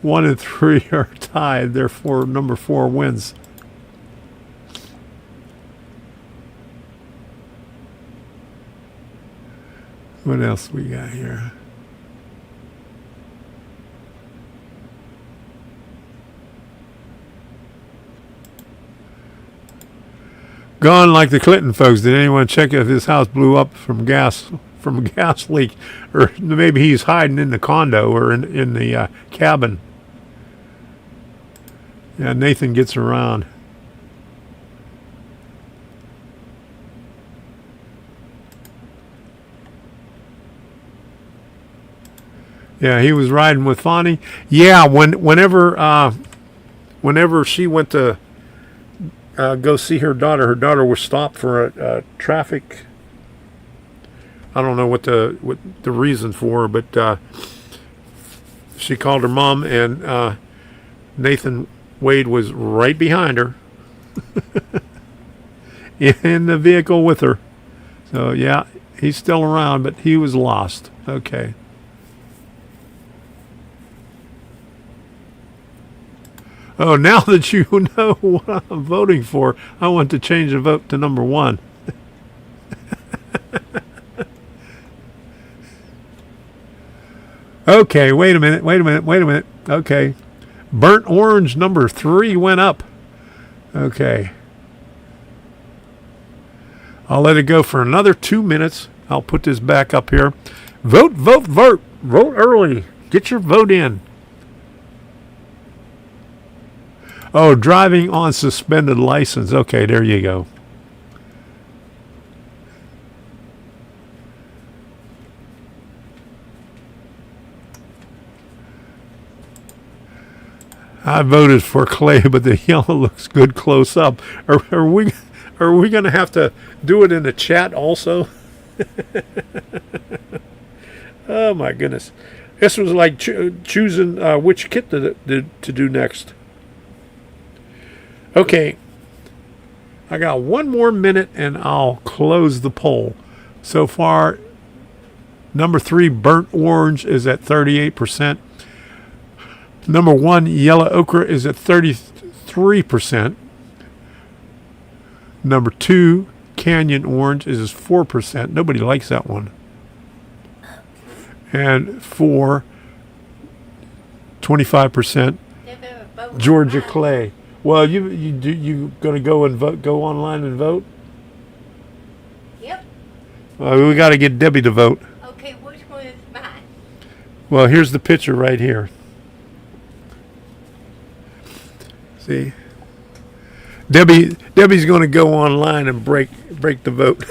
and 3 are tied. Therefore, number 4 wins. What else we got here? Gone like the Clinton folks. Did anyone check if his house blew up from a gas leak, or maybe he's hiding in the condo or in the cabin? Yeah, Nathan gets around. Yeah, he was riding with Fonnie. Yeah, whenever she went to go see her daughter was stopped for a traffic. I don't know what the reason for, but she called her mom, and Nathan Wade was right behind her in the vehicle with her. So yeah, he's still around, but he was lost. Okay. Oh, now that you know what I'm voting for, I want to change the vote to number 1. Okay, wait a minute. Okay. Burnt orange number 3 went up. Okay. I'll let it go for another 2 minutes. I'll put this back up here. Vote. Vote early. Get your vote in. Oh, driving on suspended license. Okay, there you go. I voted for Clay, but the yellow looks good close up. Are we going to have to do it in the chat also? Oh my goodness, this was like choosing which kit to do next. Okay, I got 1 more minute and I'll close the poll. So far, number 3, burnt orange, is at 38%. Number 1, yellow okra, is at 33%. Number 2, canyon orange, is 4%. Nobody likes that one. And 4, 25%, Georgia clay. Well, you going to go and vote? Go online and vote? Yep. We got to get Debbie to vote. Okay, which one is mine? Well, here's the picture right here. See, Debbie's going to go online and break the vote.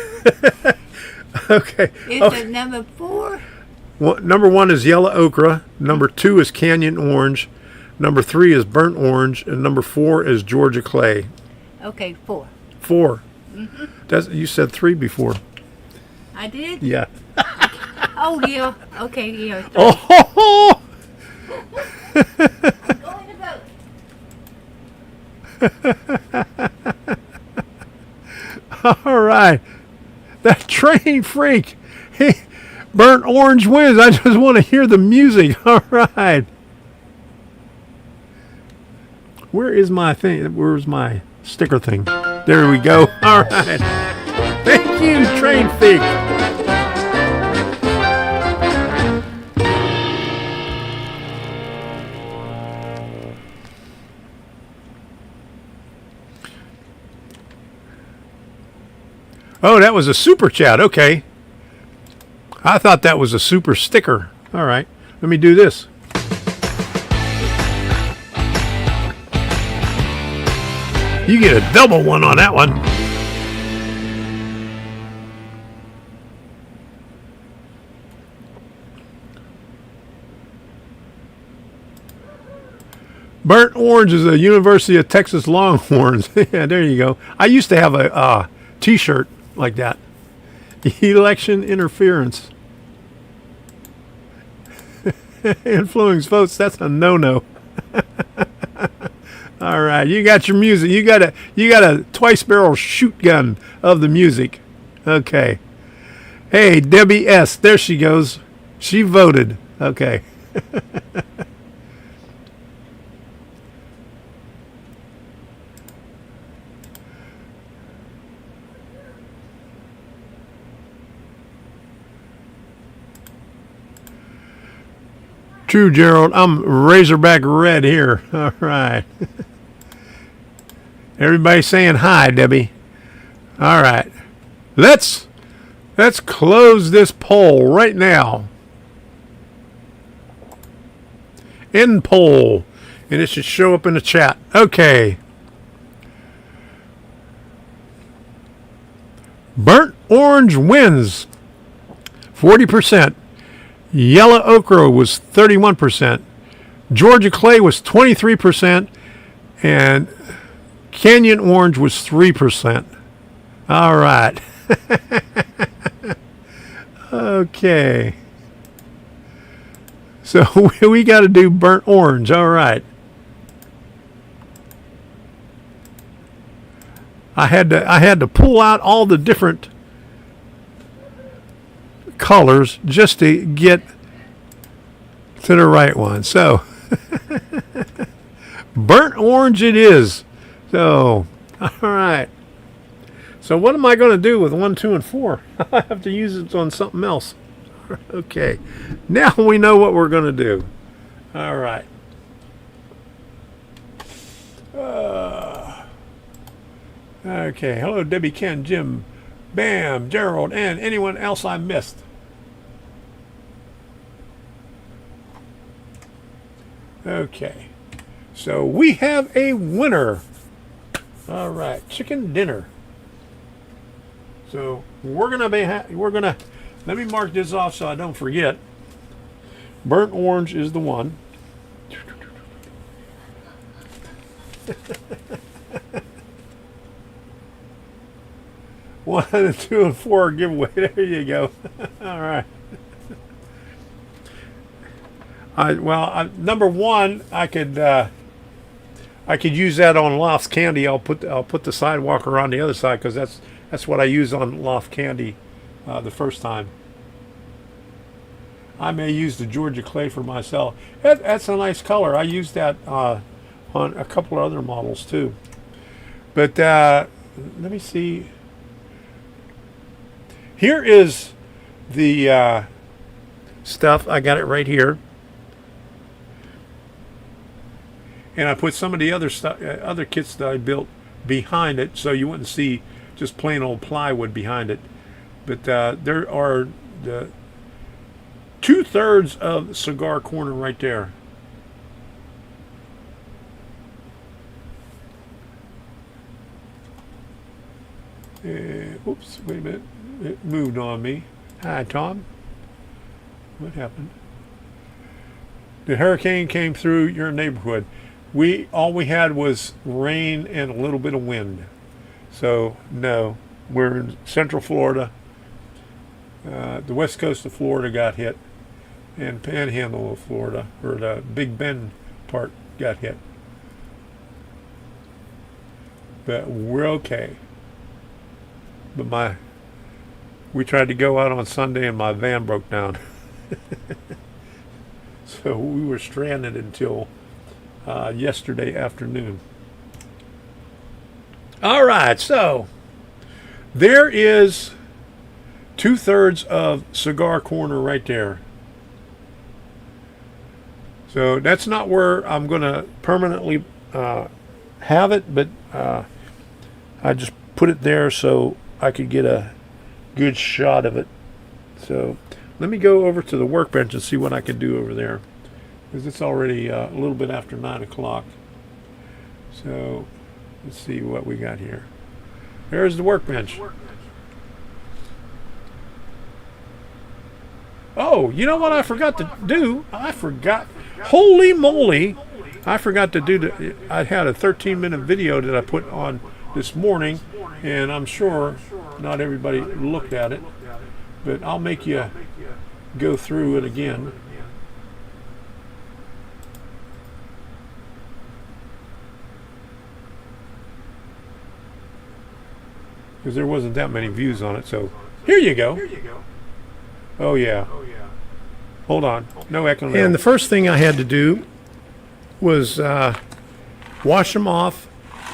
Okay. Is Okay. it number 4? Number 1 is yellow okra. Number 2 is canyon orange. Number 3 is burnt orange, and number 4 is Georgia clay. Okay, 4. 4. You said 3 before. I did? Yeah. Oh, yeah. Okay, yeah. Oh. I'm going to vote. All right. That train freak. Burnt orange wins. I just want to hear the music. All right. Where is my thing? Where's my sticker thing? There we go. All right. Thank you, train freak. Oh, that was a super chat. Okay. I thought that was a super sticker. All right. Let me do this. You get a double one on that one. Burnt orange is the University of Texas Longhorns. Yeah, there you go. I used to have a T-shirt like that. Election interference. Influence votes. That's a no-no. All right, you got your music. You got a twice barrel shoot gun of the music. Okay. Hey, Debbie S. There she goes. She voted. Okay. True, Gerald. I'm Razorback Red here. All right. Everybody saying hi, Debbie. All right. Let's close this poll right now. End poll. And it should show up in the chat. Okay. Burnt orange wins 40%. Yellow okra was 31%. Georgia clay was 23%. And canyon orange was 3%. All right. Okay. So we got to do burnt orange. All right. I had to pull out all the different colors just to get to the right one. So burnt orange it is. So all right. So what am I going to do with 1, 2, and 4? I have to use it on something else. Okay. Now we know what we're going to do. All right. Okay. Hello, Debbie, Ken, Jim, Bam, Gerald, and anyone else I missed. Okay. So we have a winner. All right. Chicken dinner. So we're gonna let me mark this off so I don't forget. Burnt orange is the one. 1, 2, and 4 giveaway. There you go. All right. Number 1, I could use that on Loft Candy. I'll put the sidewalk around the other side because that's what I used on Loft Candy the first time. I may use the Georgia clay for myself. That's a nice color. I used that on a couple of other models too. But let me see. Here is the stuff. I got it right here. And I put some of the other stuff, other kits that I built behind it, so you wouldn't see just plain old plywood behind it. But there are the 2/3 of the cigar corner right there. Oops, wait a minute. It moved on me. Hi, Tom. What happened? The hurricane came through your neighborhood. All we had was rain and a little bit of wind. So no, we're in Central Florida. The west coast of Florida got hit, and Panhandle of Florida, or the Big Bend part, got hit. But we're okay. But we tried to go out on Sunday and my van broke down. So we were stranded until yesterday afternoon. All right, so there is 2/3 of Cigar Corner right there. So that's not where I'm going to permanently have it, but I just put it there so I could get a good shot of it. So let me go over to the workbench and see what I can do over there, because it's already a little bit after 9 o'clock. So let's see what we got here. There's the workbench. Oh, you know what I forgot to do? Holy moly, I forgot to do I had a 13-minute video that I put on this morning, and I'm sure not everybody looked at it, but I'll make you go through it again. Because there wasn't that many views on it, so here you go. Oh yeah. Hold on, no echo. And the first thing I had to do was wash them off.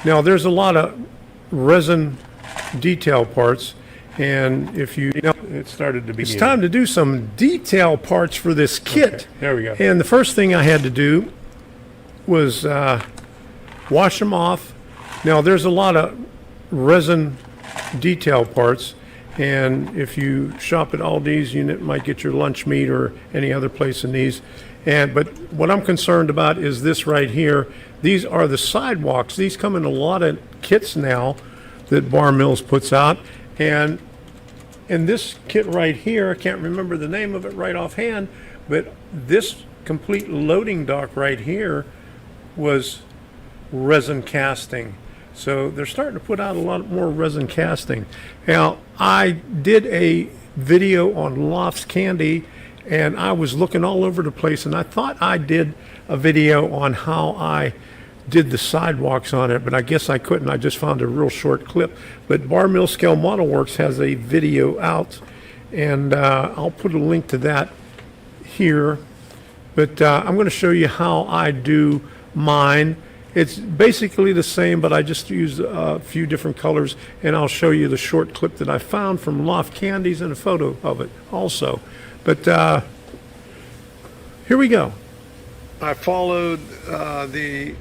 Now there's a lot of resin detail parts, and if you know, it started to be. It's time to do some detail parts for this kit. Okay, there we go. And the first thing I had to do was wash them off. Now there's a lot of resin detail parts, and if you shop at Aldi's, you might get your lunch meat or any other place in these. But what I'm concerned about is this right here. These are the Sidewalks. These come in a lot of kits now that Bar Mills puts out, and in this kit right here, I can't remember the name of it right offhand, but this complete loading dock right here was resin casting. So they're starting to put out a lot more resin casting. Now, I did a video on Lofts Candy, and I was looking all over the place, and I thought I did a video on how I did the Sidewalks on it, but I guess I couldn't. I just found a real short clip. But Bar Mill Scale Model Works has a video out, and I'll put a link to that here. But I'm going to show you how I do mine. It's basically the same, but I just used a few different colors, and I'll show you the short clip that I found from Loft Candies and a photo of it also. But here we go. I followed the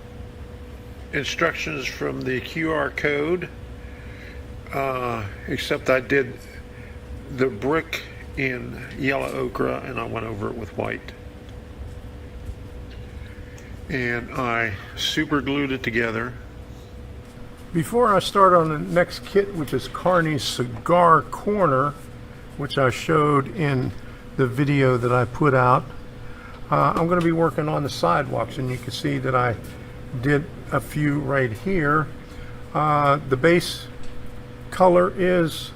instructions from the QR code, except I did the brick in yellow ochre, and I went over it with white. And I super glued it together. Before I start on the next kit, which is Carney's Cigar Corner, which I showed in the video that I put out, I'm going to be working on the Sidewalks, and you can see that I did a few right here. The base color is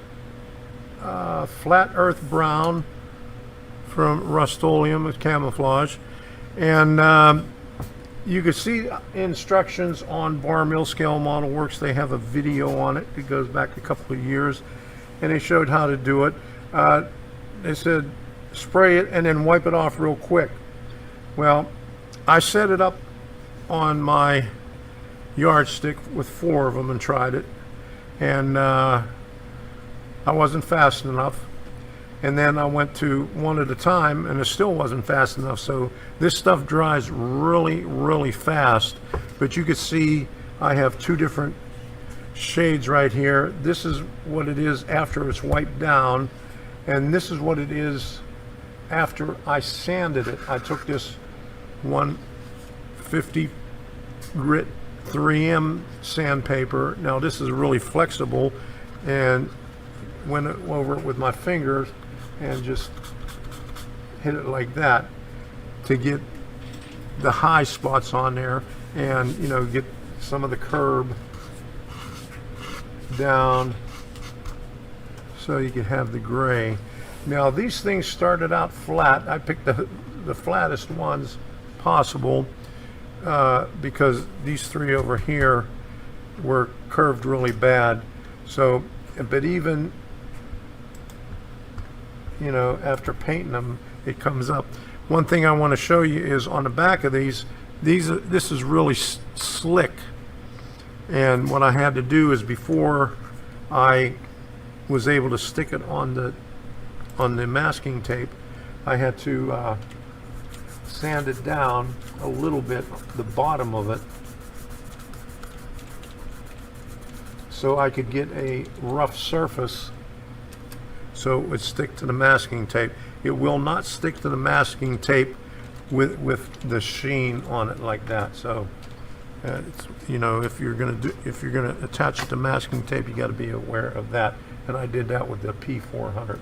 flat earth brown from Rust-Oleum with camouflage, and you can see instructions on Bar Mill Scale Model Works. They have a video on it. It goes back a couple of years, and they showed how to do it. They said spray it and then wipe it off real quick. Well, I set it up on my yardstick with 4 of them and tried it, and I wasn't fast enough. And then I went to one at a time, and it still wasn't fast enough. So this stuff dries really, really fast. But you can see I have 2 different shades right here. This is what it is after it's wiped down, and this is what it is after I sanded it. I took this 150 grit 3M sandpaper. Now this is really flexible, and went over it with my fingers and just hit it like that to get the high spots on there, and get some of the curb down so you could have the gray. Now these things started out flat. I picked the flattest ones possible because these three over here were curved really bad. So, but even after painting them, it comes up. One thing I want to show you is on the back of these this is really slick. And what I had to do is, before I was able to stick it on the masking tape, I had to sand it down a little bit, the bottom of it, so I could get a rough surface so it would stick to the masking tape. It will not stick to the masking tape with the sheen on it like that. So it's, if you're gonna attach it to masking tape, you got to be aware of that. And I did that with the P400.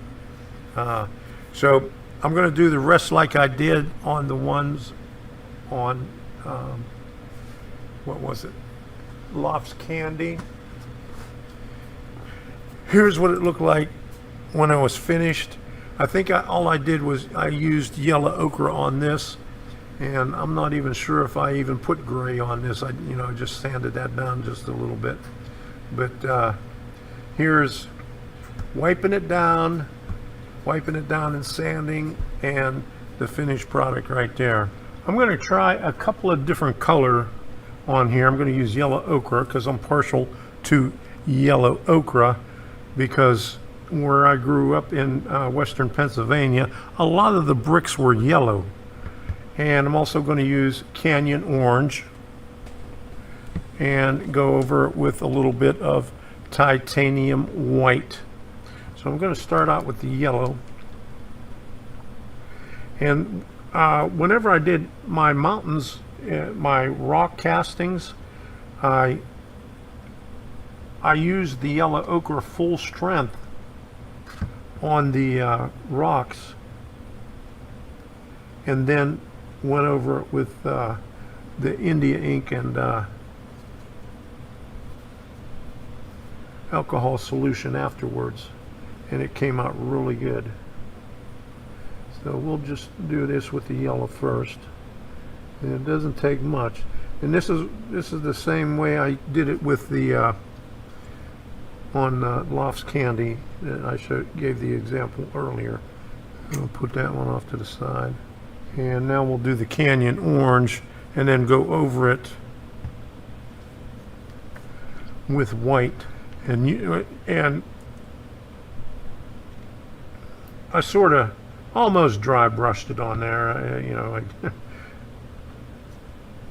So I'm going to do the rest like I did on the ones on what was it, Lofts Candy. Here's what it looked like when I was finished. I think all I did was I used yellow ochre on this, and I'm not even sure if I even put gray on this. I just sanded that down just a little bit. But here's wiping it down and sanding, and the finished product right there. I'm going to try a couple of different color on here. I'm going to use yellow ochre because I'm partial to yellow ochre, because where I grew up in western Pennsylvania, a lot of the bricks were yellow. And I'm also going to use Canyon Orange and go over it with a little bit of titanium white. So I'm going to start out with the yellow. And whenever I did my mountains, my rock castings, I used the yellow ochre full strength on the rocks, and then went over it with the India ink and alcohol solution afterwards, and it came out really good. So we'll just do this with the yellow first, and it doesn't take much. And this is the same way I did it with the on Lofts Candy that I gave the example earlier. I'll put that one off to the side, and now we'll do the Canyon Orange and then go over it with white. And I sort of almost dry brushed it on there,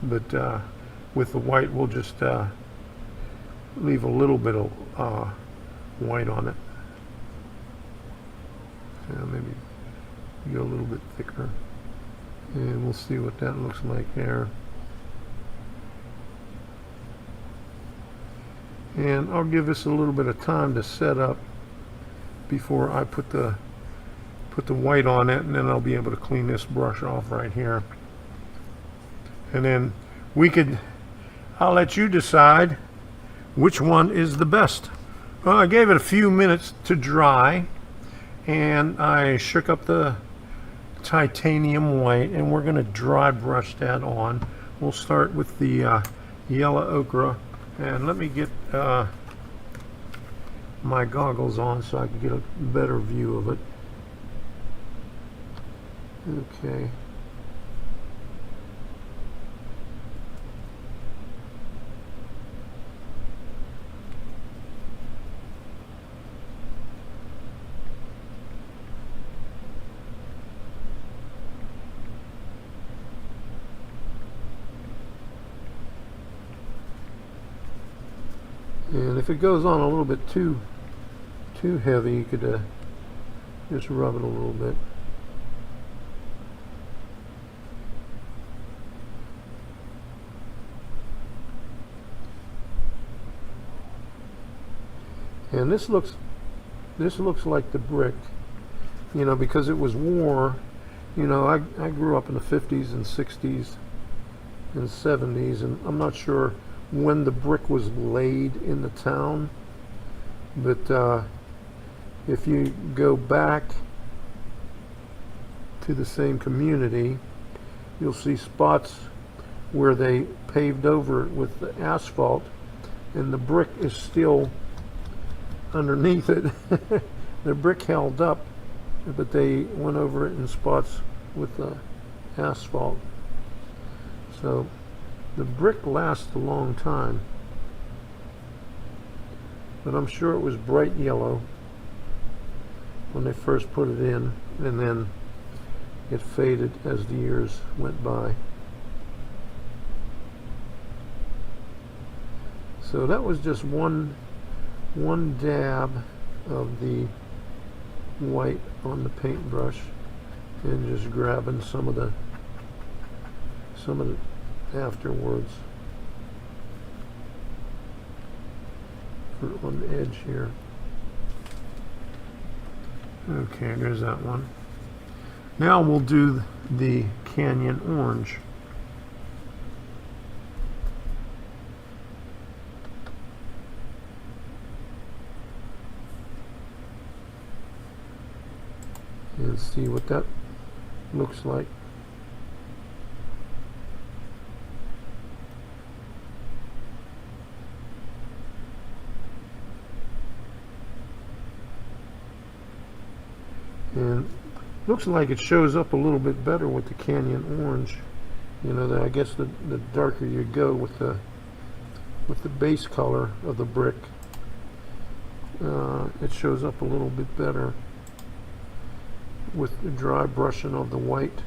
but with the white we'll just leave a little bit of white on it. Maybe go a little bit thicker, and we'll see what that looks like there. And I'll give this a little bit of time to set up before I put the white on it, and then I'll be able to clean this brush off right here. And then I'll let you decide which one is the best. Well, I gave it a few minutes to dry, and I shook up the titanium white, and we're going to dry brush that on. We'll start with the yellow ochre, and let me get my goggles on so I can get a better view of it. Okay. And if it goes on a little bit too heavy, you could just rub it a little bit. And this looks like the brick, you know, because it was war. You know, I grew up in the 50s and 60s and 70s, and I'm not sure when the brick was laid in the town, but if you go back to the same community, you'll see spots where they paved over it with the asphalt, and the brick is still underneath it. The brick held up, but they went over it in spots with the asphalt. So the brick lasts a long time, but I'm sure it was bright yellow when they first put it in, and then it faded as the years went by. So that was just one dab of the white on the paintbrush, and just grabbing some of the afterwards on the edge here. Okay, there's that one. Now we'll do the canyon orange. And see what that looks like. And looks like it shows up a little bit better with the canyon orange. You know, I guess the darker you go with the base color of the brick, it shows up a little bit better with the dry brushing of the white.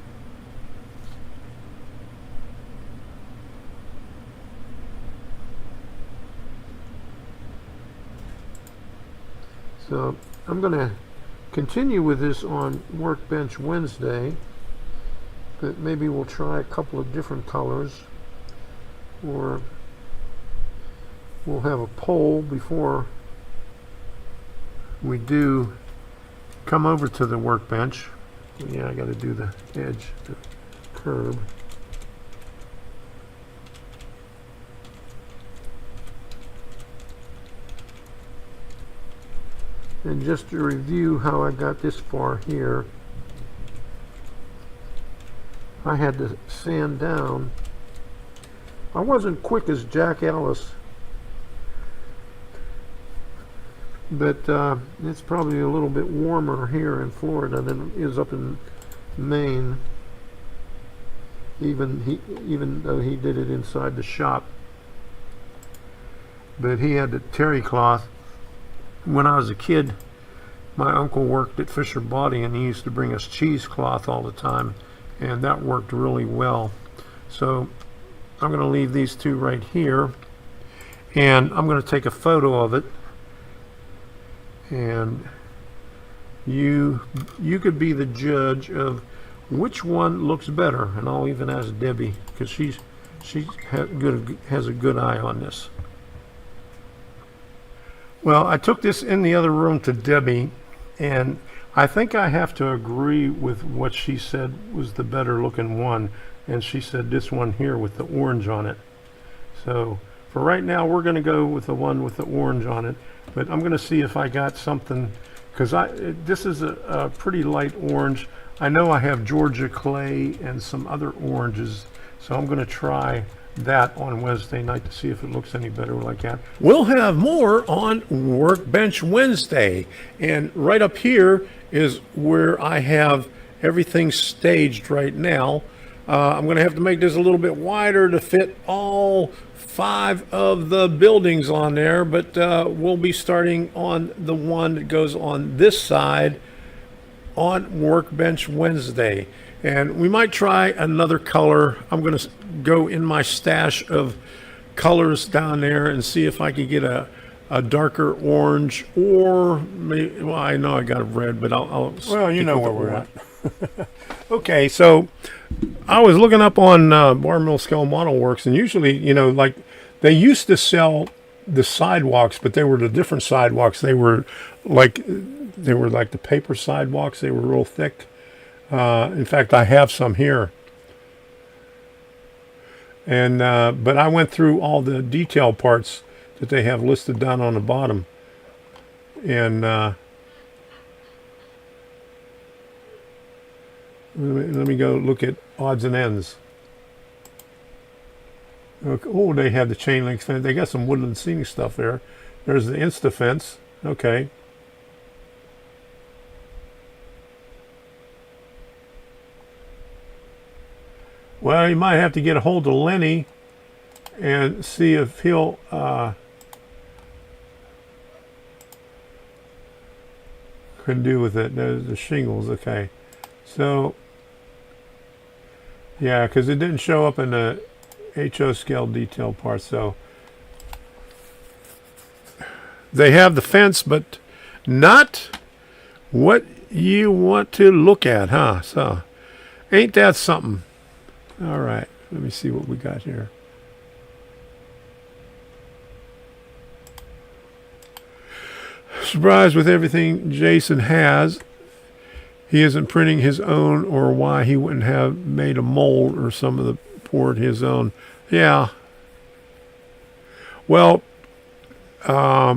So I'm going to continue with this on Workbench Wednesday, but maybe we'll try a couple of different colors, or we'll have a poll before we do come over to the workbench. Yeah, I got to do the edge, the curb. And just to review how I got this far here, I had to sand down. I wasn't quick as Jack Ellis, but it's probably a little bit warmer here in Florida than it is up in Maine, even though he did it inside the shop. But he had the terry cloth. When I was a kid, my uncle worked at Fisher Body, and he used to bring us cheesecloth all the time, and that worked really well. So I'm going to leave these two right here, and I'm going to take a photo of it, and you could be the judge of which one looks better. And I'll even ask Debbie, because she has a good eye on this. Well, I took this in the other room to Debbie, and I think I have to agree with what she said was the better looking one, and she said this one here with the orange on it. So for right now, we're going to go with the one with the orange on it, but I'm going to see if I got something, because this is a pretty light orange. I know I have Georgia clay and some other oranges, so I'm going to try that on Wednesday night to see if it looks any better like that. We'll have more on Workbench Wednesday, and right up here is where I have everything staged right now. I'm going to have to make this a little bit wider to fit all 5 of the buildings on there, but we'll be starting on the one that goes on this side on Workbench Wednesday. And we might try another color. I'm going to go in my stash of colors down there and see if I can get a darker orange, or maybe, well, I know I got a red, but I'll well, you know where we're at. Okay, so I was looking up on Bar Mill Scale Model Works, and usually, you know, like they used to sell the sidewalks, but they were the different sidewalks. Like they were like the paper sidewalks. They were real thick. In fact, I have some here. And but I went through all the detail parts that they have listed down on the bottom. And let me go look at odds and ends. Okay. Oh, they have the chain link fence. They got some woodland scenic stuff there. There's the Insta fence. Okay. Well, you might have to get a hold of Lenny and see if he'll can do with it. There's the shingles. Okay. So, yeah, because it didn't show up in the HO scale detail part. So, they have the fence, but not what you want to look at, huh? So, ain't that something? All right, let me see what we got here. Surprised with everything Jason has. He isn't printing his own, or why he wouldn't have made a mold or some of the board his own. Yeah. Well, I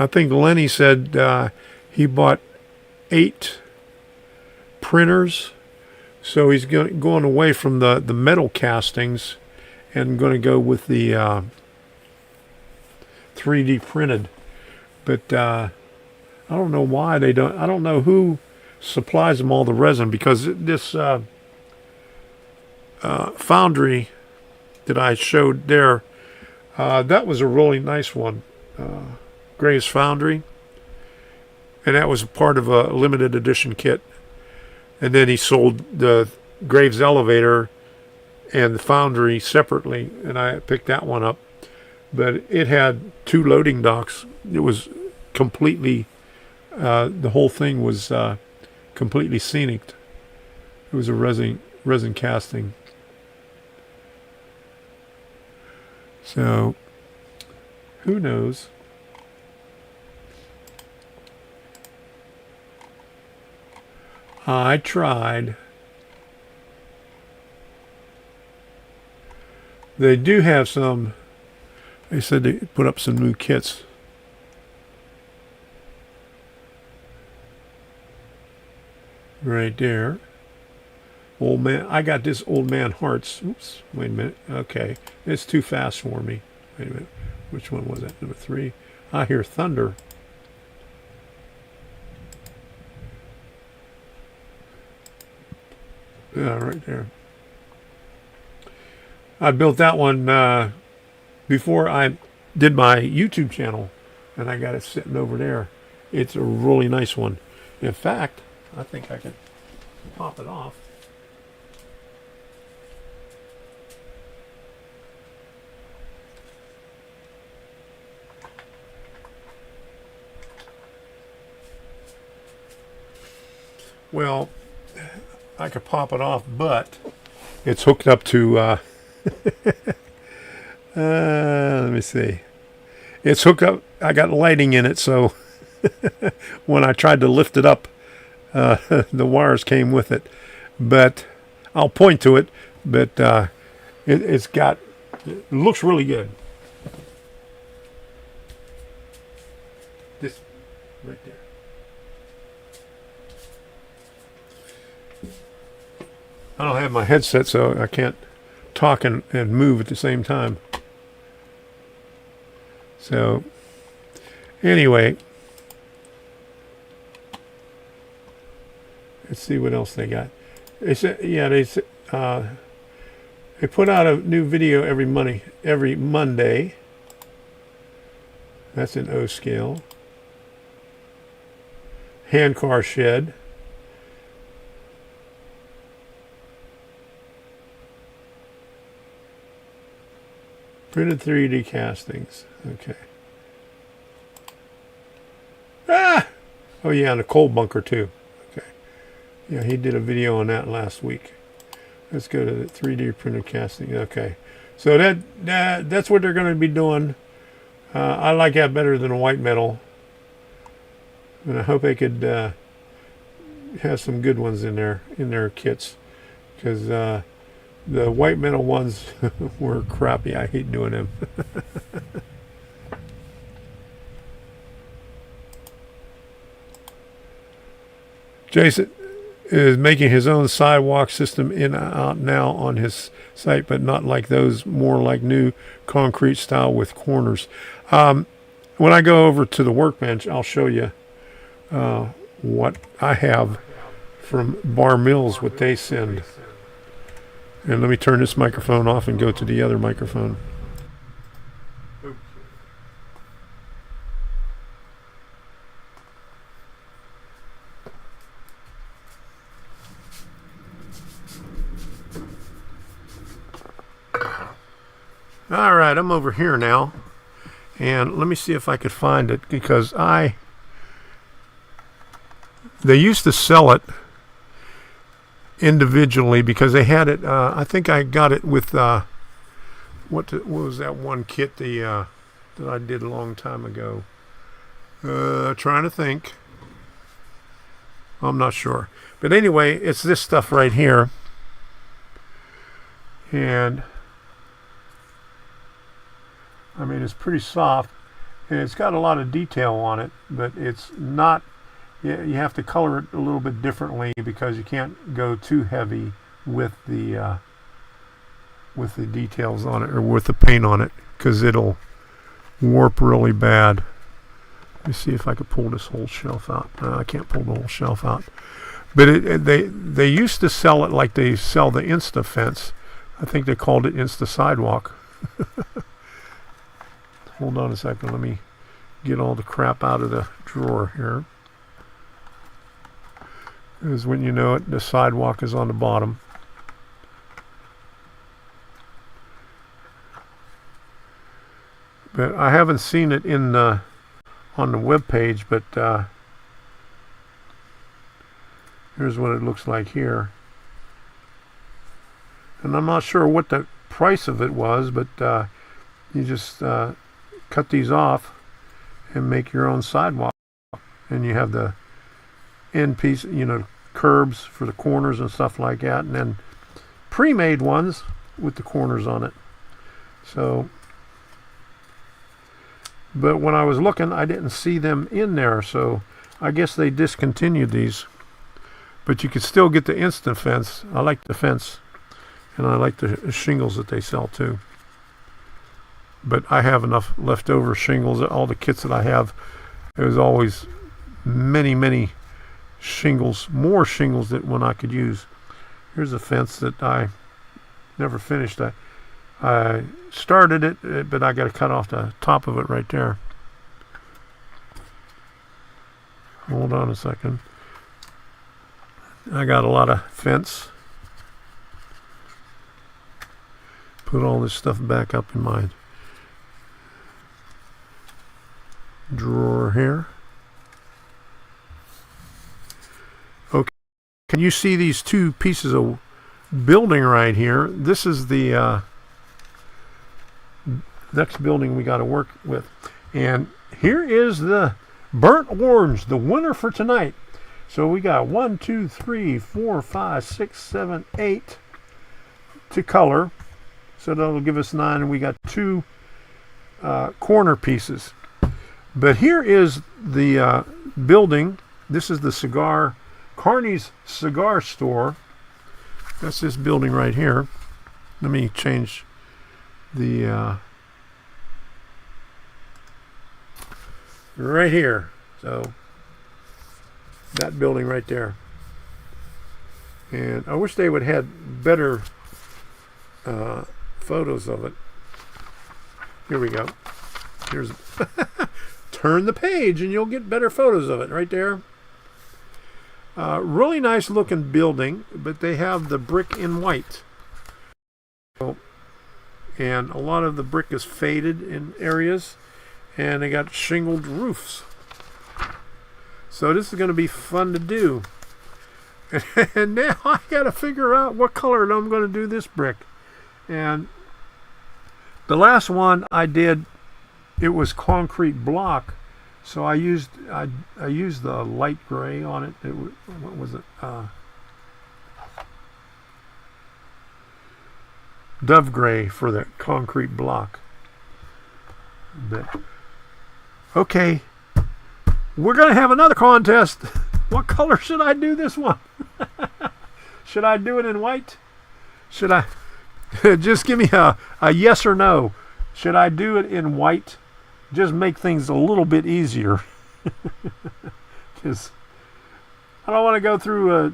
think Lenny said he bought 8 printers. So he's going away from the metal castings and going to go with the 3D printed. But I don't know why they don't. I don't know who supplies them all the resin, because this foundry that I showed there, that was a really nice one. Graves Foundry. And that was part of a limited edition kit. And then he sold the Graves elevator and the foundry separately, and I picked that one up. But it had 2 loading docks. It was completely, the whole thing was completely scenic. It was a resin casting. So, who knows? I tried. They do have some. They said they put up some new kits. Right there. Old man. I got this Old Man Hearts. Oops. Wait a minute. Okay. It's too fast for me. Wait a minute. Which one was that? Number 3. I hear thunder. Yeah, right there. I built that one before I did my YouTube channel, and I got it sitting over there. It's a really nice one. In fact, I think I can pop it off. Well, I could pop it off, but it's hooked up to let me see. It's hooked up. I got lighting in it, so when I tried to lift it up, the wires came with it. But I'll point to it. But it looks really good. This right there. I don't have my headset, so I can't talk and move at the same time. So, anyway, let's see what else they got. They said, yeah, they put out a new video every Monday. That's in O scale. Hand car shed. Printed 3D castings. Okay. Ah! Oh yeah, and a coal bunker too. Okay. Yeah, he did a video on that last week. Let's go to the 3D printed casting. Okay. So that's what they're going to be doing. I like that better than a white metal. And I hope they could have some good ones in their kits. Because the white metal ones were crappy. I hate doing them. Jason is making his own sidewalk system in out now on his site, but not like those, more like new concrete style with corners. When I go over to the workbench, I'll show you what I have from Bar Mills, what they send. And let me turn this microphone off and go to the other microphone. All right, I'm over here now, and let me see if I could find it, because they used to sell it individually because they had it. I think I got it with what was that one kit that I did a long time ago? Trying to think. I'm not sure, but anyway, it's this stuff right here, and I mean, it's pretty soft, and it's got a lot of detail on it, but it's not, you have to color it a little bit differently because you can't go too heavy with the details on it, or with the paint on it, because it'll warp really bad. Let me see if I could pull this whole shelf out. No, I can't pull the whole shelf out. But they used to sell it like they sell the Insta fence. I think they called it Insta Sidewalk. Hold on a second. Let me get all the crap out of the drawer here. Because when you know it, the sidewalk is on the bottom. But I haven't seen it in on the web page, but here's what it looks like here. And I'm not sure what the price of it was, but you just cut these off and make your own sidewalk, and you have the end piece, curbs for the corners and stuff like that, and then pre-made ones with the corners on it. So, but when I was looking, I didn't see them in there, so I guess they discontinued these. But you could still get the instant fence. I like the fence, and I like the shingles that they sell too. But I have enough leftover shingles. All the kits that I have, there's always many shingles, more shingles that one I could use. Here's a fence that I never finished. I started it, but I got to cut off the top of it right there. Hold on a second. I got a lot of fence. Put all this stuff back up in my drawer here. Okay, can you see these two pieces of building right here? This is the next building we got to work with, and here is the burnt orange, the winner for tonight. So we got 1, 2, 3, 4, 5, 6, 7, 8 to color, so that'll give us 9, and we got 2 corner pieces. But here is the building. This is the Carney's Cigar Store. That's this building right here. Let me change the right here. So that building right there. And I wish they would have had better photos of it. Here we go. Here's turn the page and you'll get better photos of it right there. Really nice looking building, but they have the brick in white. And a lot of the brick is faded in areas, and they got shingled roofs. So this is going to be fun to do. And now I got to figure out what color I'm going to do this brick. And the last one I did it was concrete block, so I used the light gray on it. What was it? Dove gray for the concrete block. But okay, we're gonna have another contest. What color should I do this one? Should I do it in white? Should I just give me a yes or no? Should I do it in white? Just make things a little bit easier. Because I don't want to go through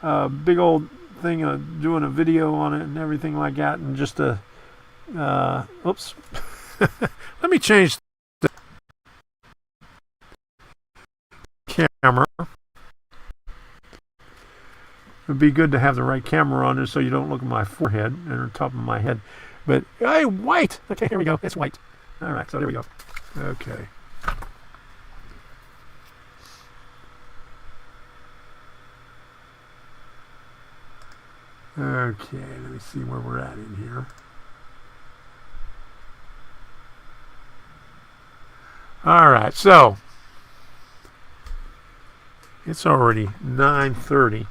a big old thing of doing a video on it and everything like that, and just oops. Let me change the camera. It'd be good to have the right camera on there so you don't look at my forehead and on top of my head. But hey, white. Okay, here we go. It's white. All right, so there we go. Okay. Okay, let me see where we're at in here. All right, so it's already 9:30.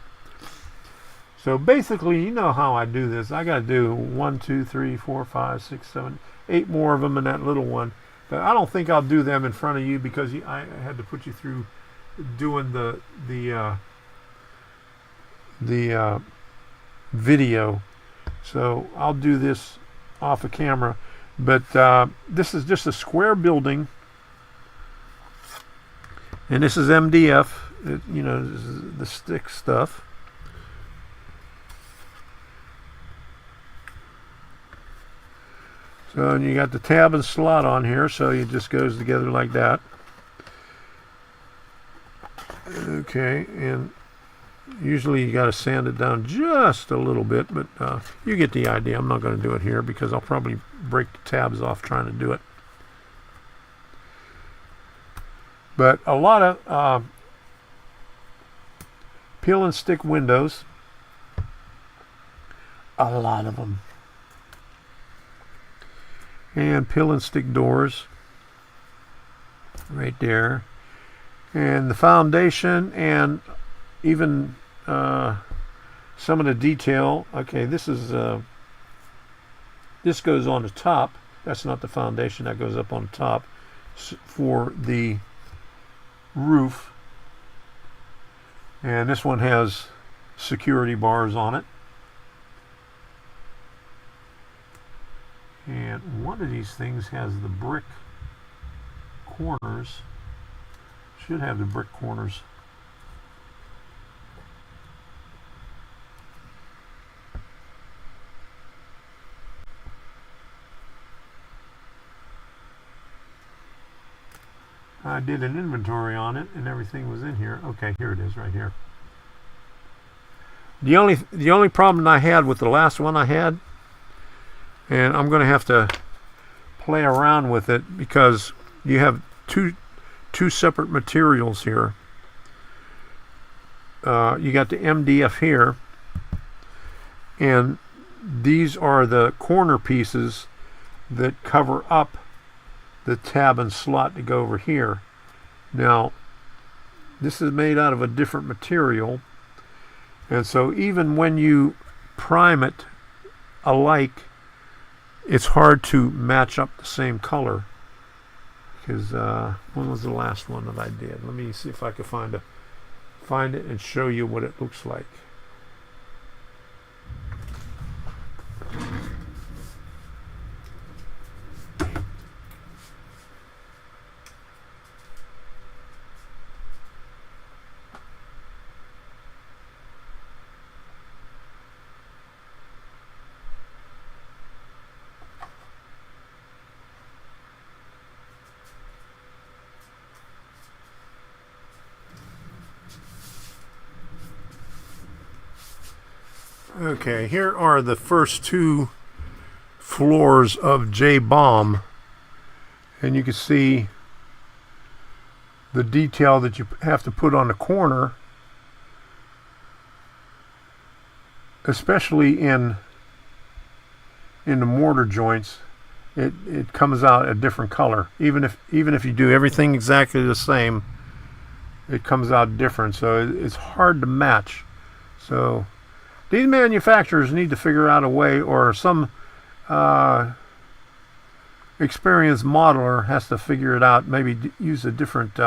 So basically, you know how I do this. I got to do 1, 2, 3, 4, 5, 6, 7, 8 more of them in that little one. But I don't think I'll do them in front of you because I had to put you through doing the video. So I'll do this off of camera. But this is just a square building. And this is MDF. You know, this is the stick stuff. So and you got the tab and slot on here, so it just goes together like that. Okay, and usually you got to sand it down just a little bit, but you get the idea. I'm not going to do it here because I'll probably break the tabs off trying to do it. But a lot of peel and stick windows. A lot of them. And peel and stick doors right there, and the foundation, and even some of the detail. Okay, this is this goes on the top. That's not the foundation, that goes up on the top for the roof, and this one has security bars on it. And one of these things has the brick corners. Should have the brick corners. I did an inventory on it and everything was in here. Okay, here it is right here. The only problem I had with the last one I had, and I'm going to have to play around with it because you have two separate materials here. You got the MDF here, and these are the corner pieces that cover up the tab and slot to go over here. Now, this is made out of a different material, and so even when you prime it alike, it's hard to match up the same color. Because when was the last one that I did? Let me see if I can find it and show you what it looks like. Okay, here are the first two floors of J-Bomb, and you can see the detail that you have to put on the corner, especially in the mortar joints. it comes out a different color. Even if you do everything exactly the same, it comes out different. So it's hard to match. So these manufacturers need to figure out a way, or some experienced modeler has to figure it out. Maybe use a different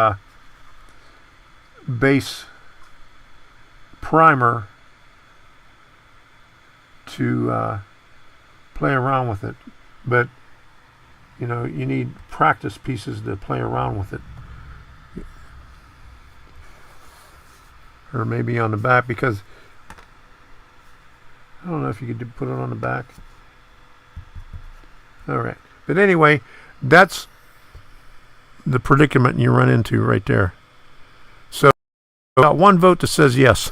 base primer to play around with it. But you know, you need practice pieces to play around with it. Or maybe on the back, because I don't know if you could put it on the back. All right. But anyway, that's the predicament you run into right there. So, got one vote that says yes.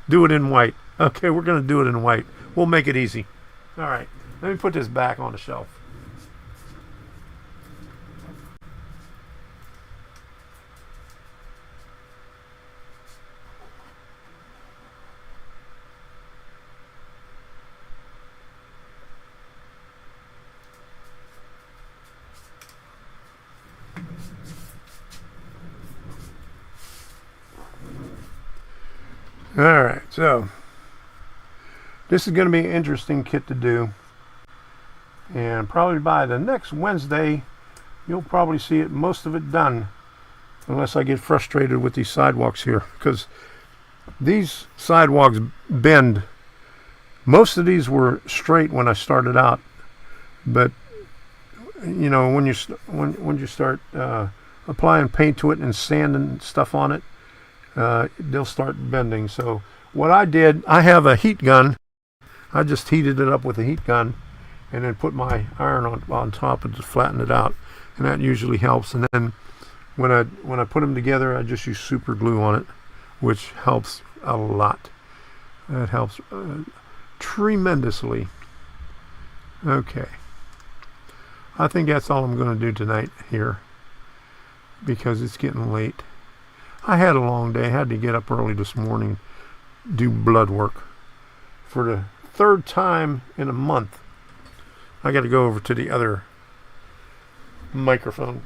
Do it in white. Okay, we're going to do it in white. We'll make it easy. All right. Let me put this back on the shelf. All right, so this is going to be an interesting kit to do, and probably by the next Wednesday you'll probably see it, most of it done, unless I get frustrated with these sidewalks here, because these sidewalks bend. Most of these were straight when I started out, but you know, when you start applying paint to it and sanding stuff on it, they'll start bending. So what I did, I have a heat gun. I just heated it up with a heat gun and then put my iron on top and just flatten it out, and that usually helps. And then when I put them together, I just use super glue on it, which helps a lot. That helps tremendously. Okay, I think that's all I'm going to do tonight here, because it's getting late. I had a long day. I had to get up early this morning, do blood work for the third time in a month. I got to go over to the other microphone.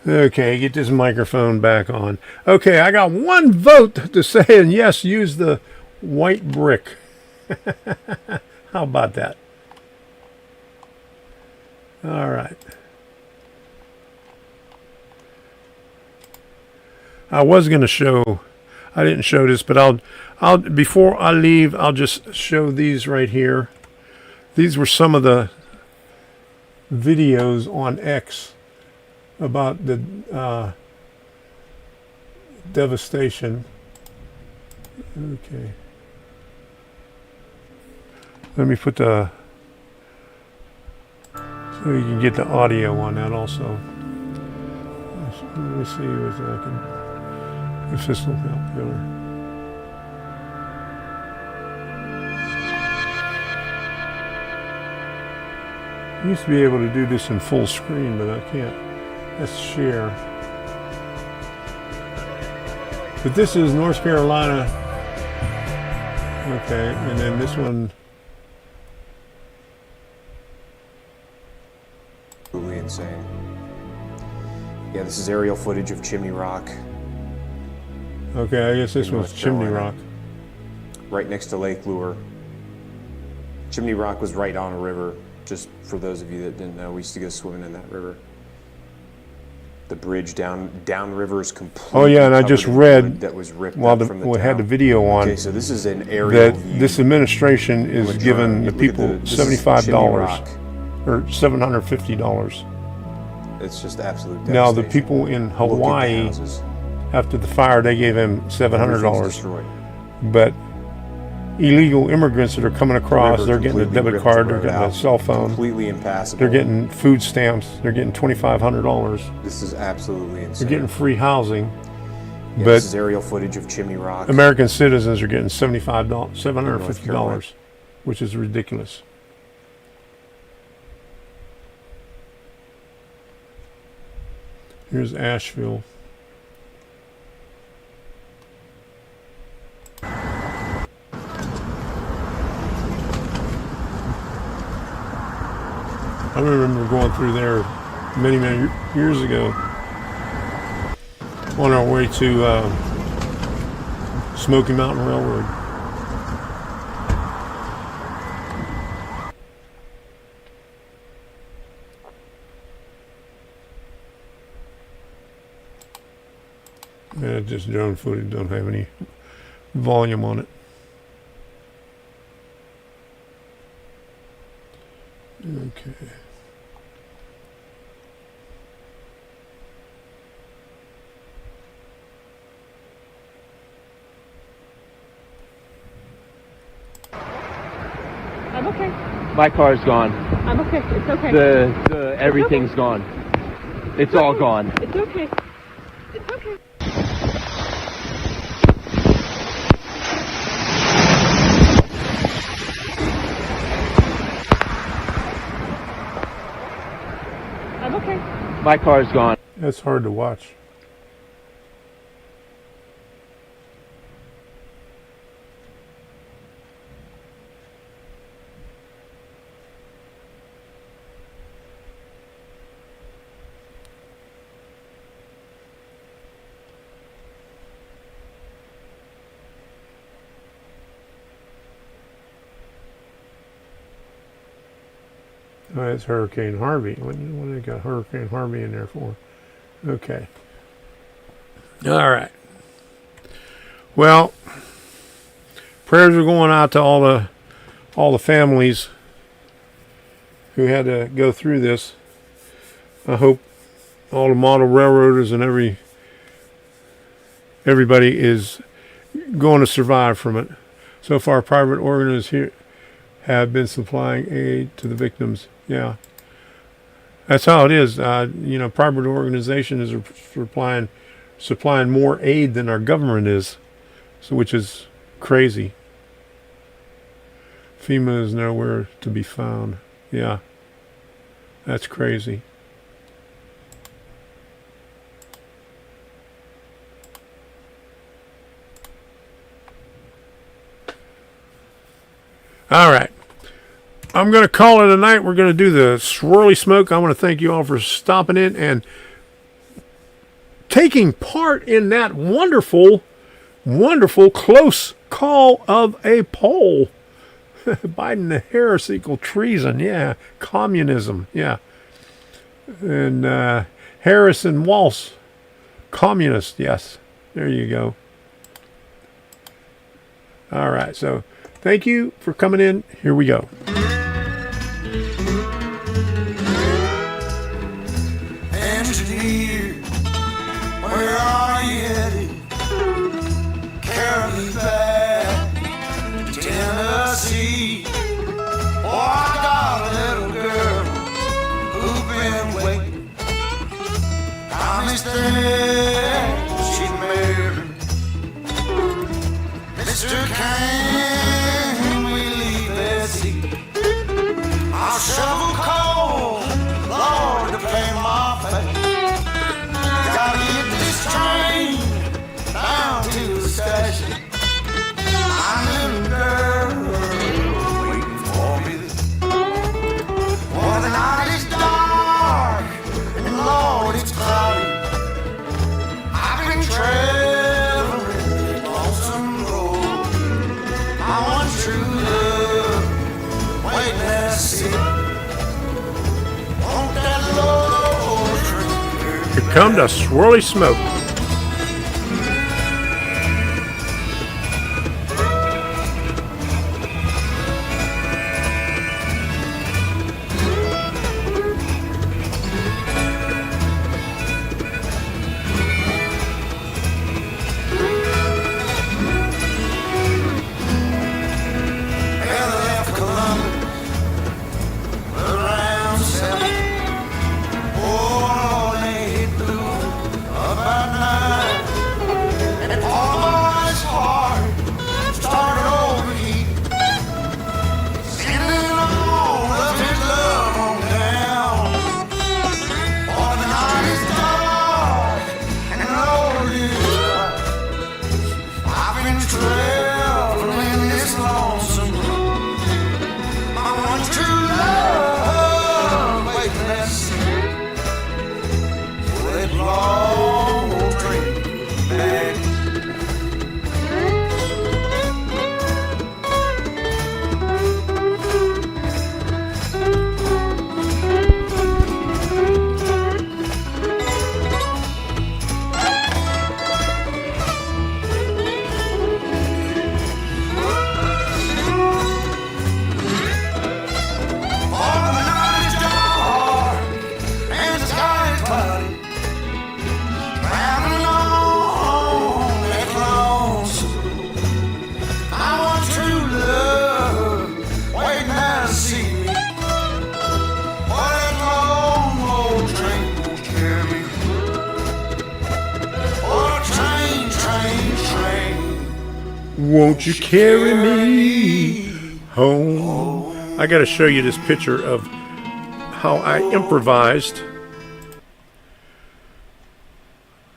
Okay, get this microphone back on. Okay, I got one vote to say, and yes, use the white brick. How about that? All right. I was going to show, I didn't show this, but I'll before I leave, I'll just show these right here. These were some of the videos on X about the devastation. Okay. Let me put the, so you can get the audio on that also. Let me see if I can, if this will help here. I used to be able to do this in full screen, but I can't. Let's share. But this is North Carolina. Okay, and then this one. Absolutely insane. Yeah, this is aerial footage of Chimney Rock. Okay, I guess this in was North Chimney Carolina, Rock. right next to Lake Lure. Chimney Rock was right on a river. Just for those of you that didn't know, we used to go swimming in that river. The bridge downriver is completely. Oh yeah, and I just read that was ripped while up from the we had the town. video on. Okay, so this is an aerial That view this administration is from a giving drone. the Look at people this is $75 Chimney Rock. or $750. It's just absolute devastation. Now the people in Look at the Hawaii, houses. after the fire, they gave them Everything's $700. destroyed. But illegal immigrants that are coming across, River they're getting a completely debit ripped card, the they're road getting a out. cell phone, Completely impassable. they're getting food stamps, they're getting $2,500, This is absolutely insane. they're getting free housing. Yeah, But this is aerial footage of Chimney Rock. American citizens are getting $75, Carolina. $750, which is ridiculous. Here's Asheville. I remember going through there many, many years ago on our way to Smoky Mountain Railroad. Yeah, just drone footage, don't have any volume on it. Okay. I'm okay. My car's gone. I'm okay. It's okay. The everything's gone. It's all gone. It's okay. It's okay. I'm okay. My car's gone. That's hard to watch. Oh, that's Hurricane Harvey. What do they got Hurricane Harvey in there for? Okay. All right. Well, prayers are going out to all the families who had to go through this. I hope all the model railroaders and everybody is going to survive from it. So far, private organizations here have been supplying aid to the victims. Yeah, that's how it is. Private organizations are supplying more aid than our government is, so which is crazy. FEMA is nowhere to be found. Yeah, that's crazy. All right. I'm going to call it a night. We're going to do the swirly smoke. I want to thank you all for stopping in and taking part in that wonderful, wonderful close call of a poll. Biden and Harris equal treason. Yeah. Communism. Yeah. And Harris and Walsh, communist. Yes. There you go. All right. So thank you for coming in. Here we go. Engineer, where are you headed? Carry me back to Tennessee. Oh, I got a little girl who's been waiting. Promised that she'd marry me. Mr. Can we leave Bessie? I'll shovel coal, Lord, to pay my pay. Gotta get this train down to the station. My little girl waiting for me. Oh, the night is dark, and Lord, it's cloudy. I've been traveling the lonesome road. I want true love, wait, let's see. Won't that Lord drink? Here come the swirly smoke. Around 7. Oh, Lord, they hit blue about Won't you carry me home? I got to show you this picture of how I improvised.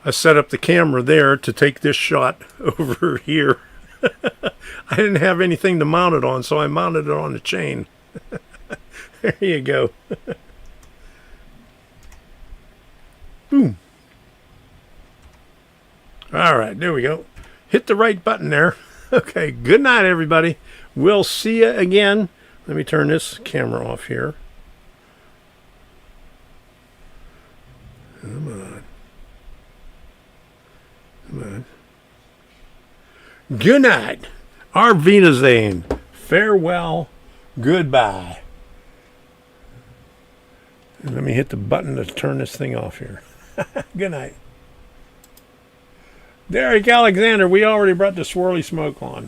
I set up the camera there to take this shot over here. I didn't have anything to mount it on, so I mounted it on the chain. There you go. Boom. All right, there we go. Hit the right button there. Okay, good night, everybody. We'll see you again. Let me turn this camera off here. Come on. Come on. Good night. Our Wiedersehen. Farewell. Goodbye. And let me hit the button to turn this thing off here. Good night. Derek Alexander, we already brought the swirly smoke on.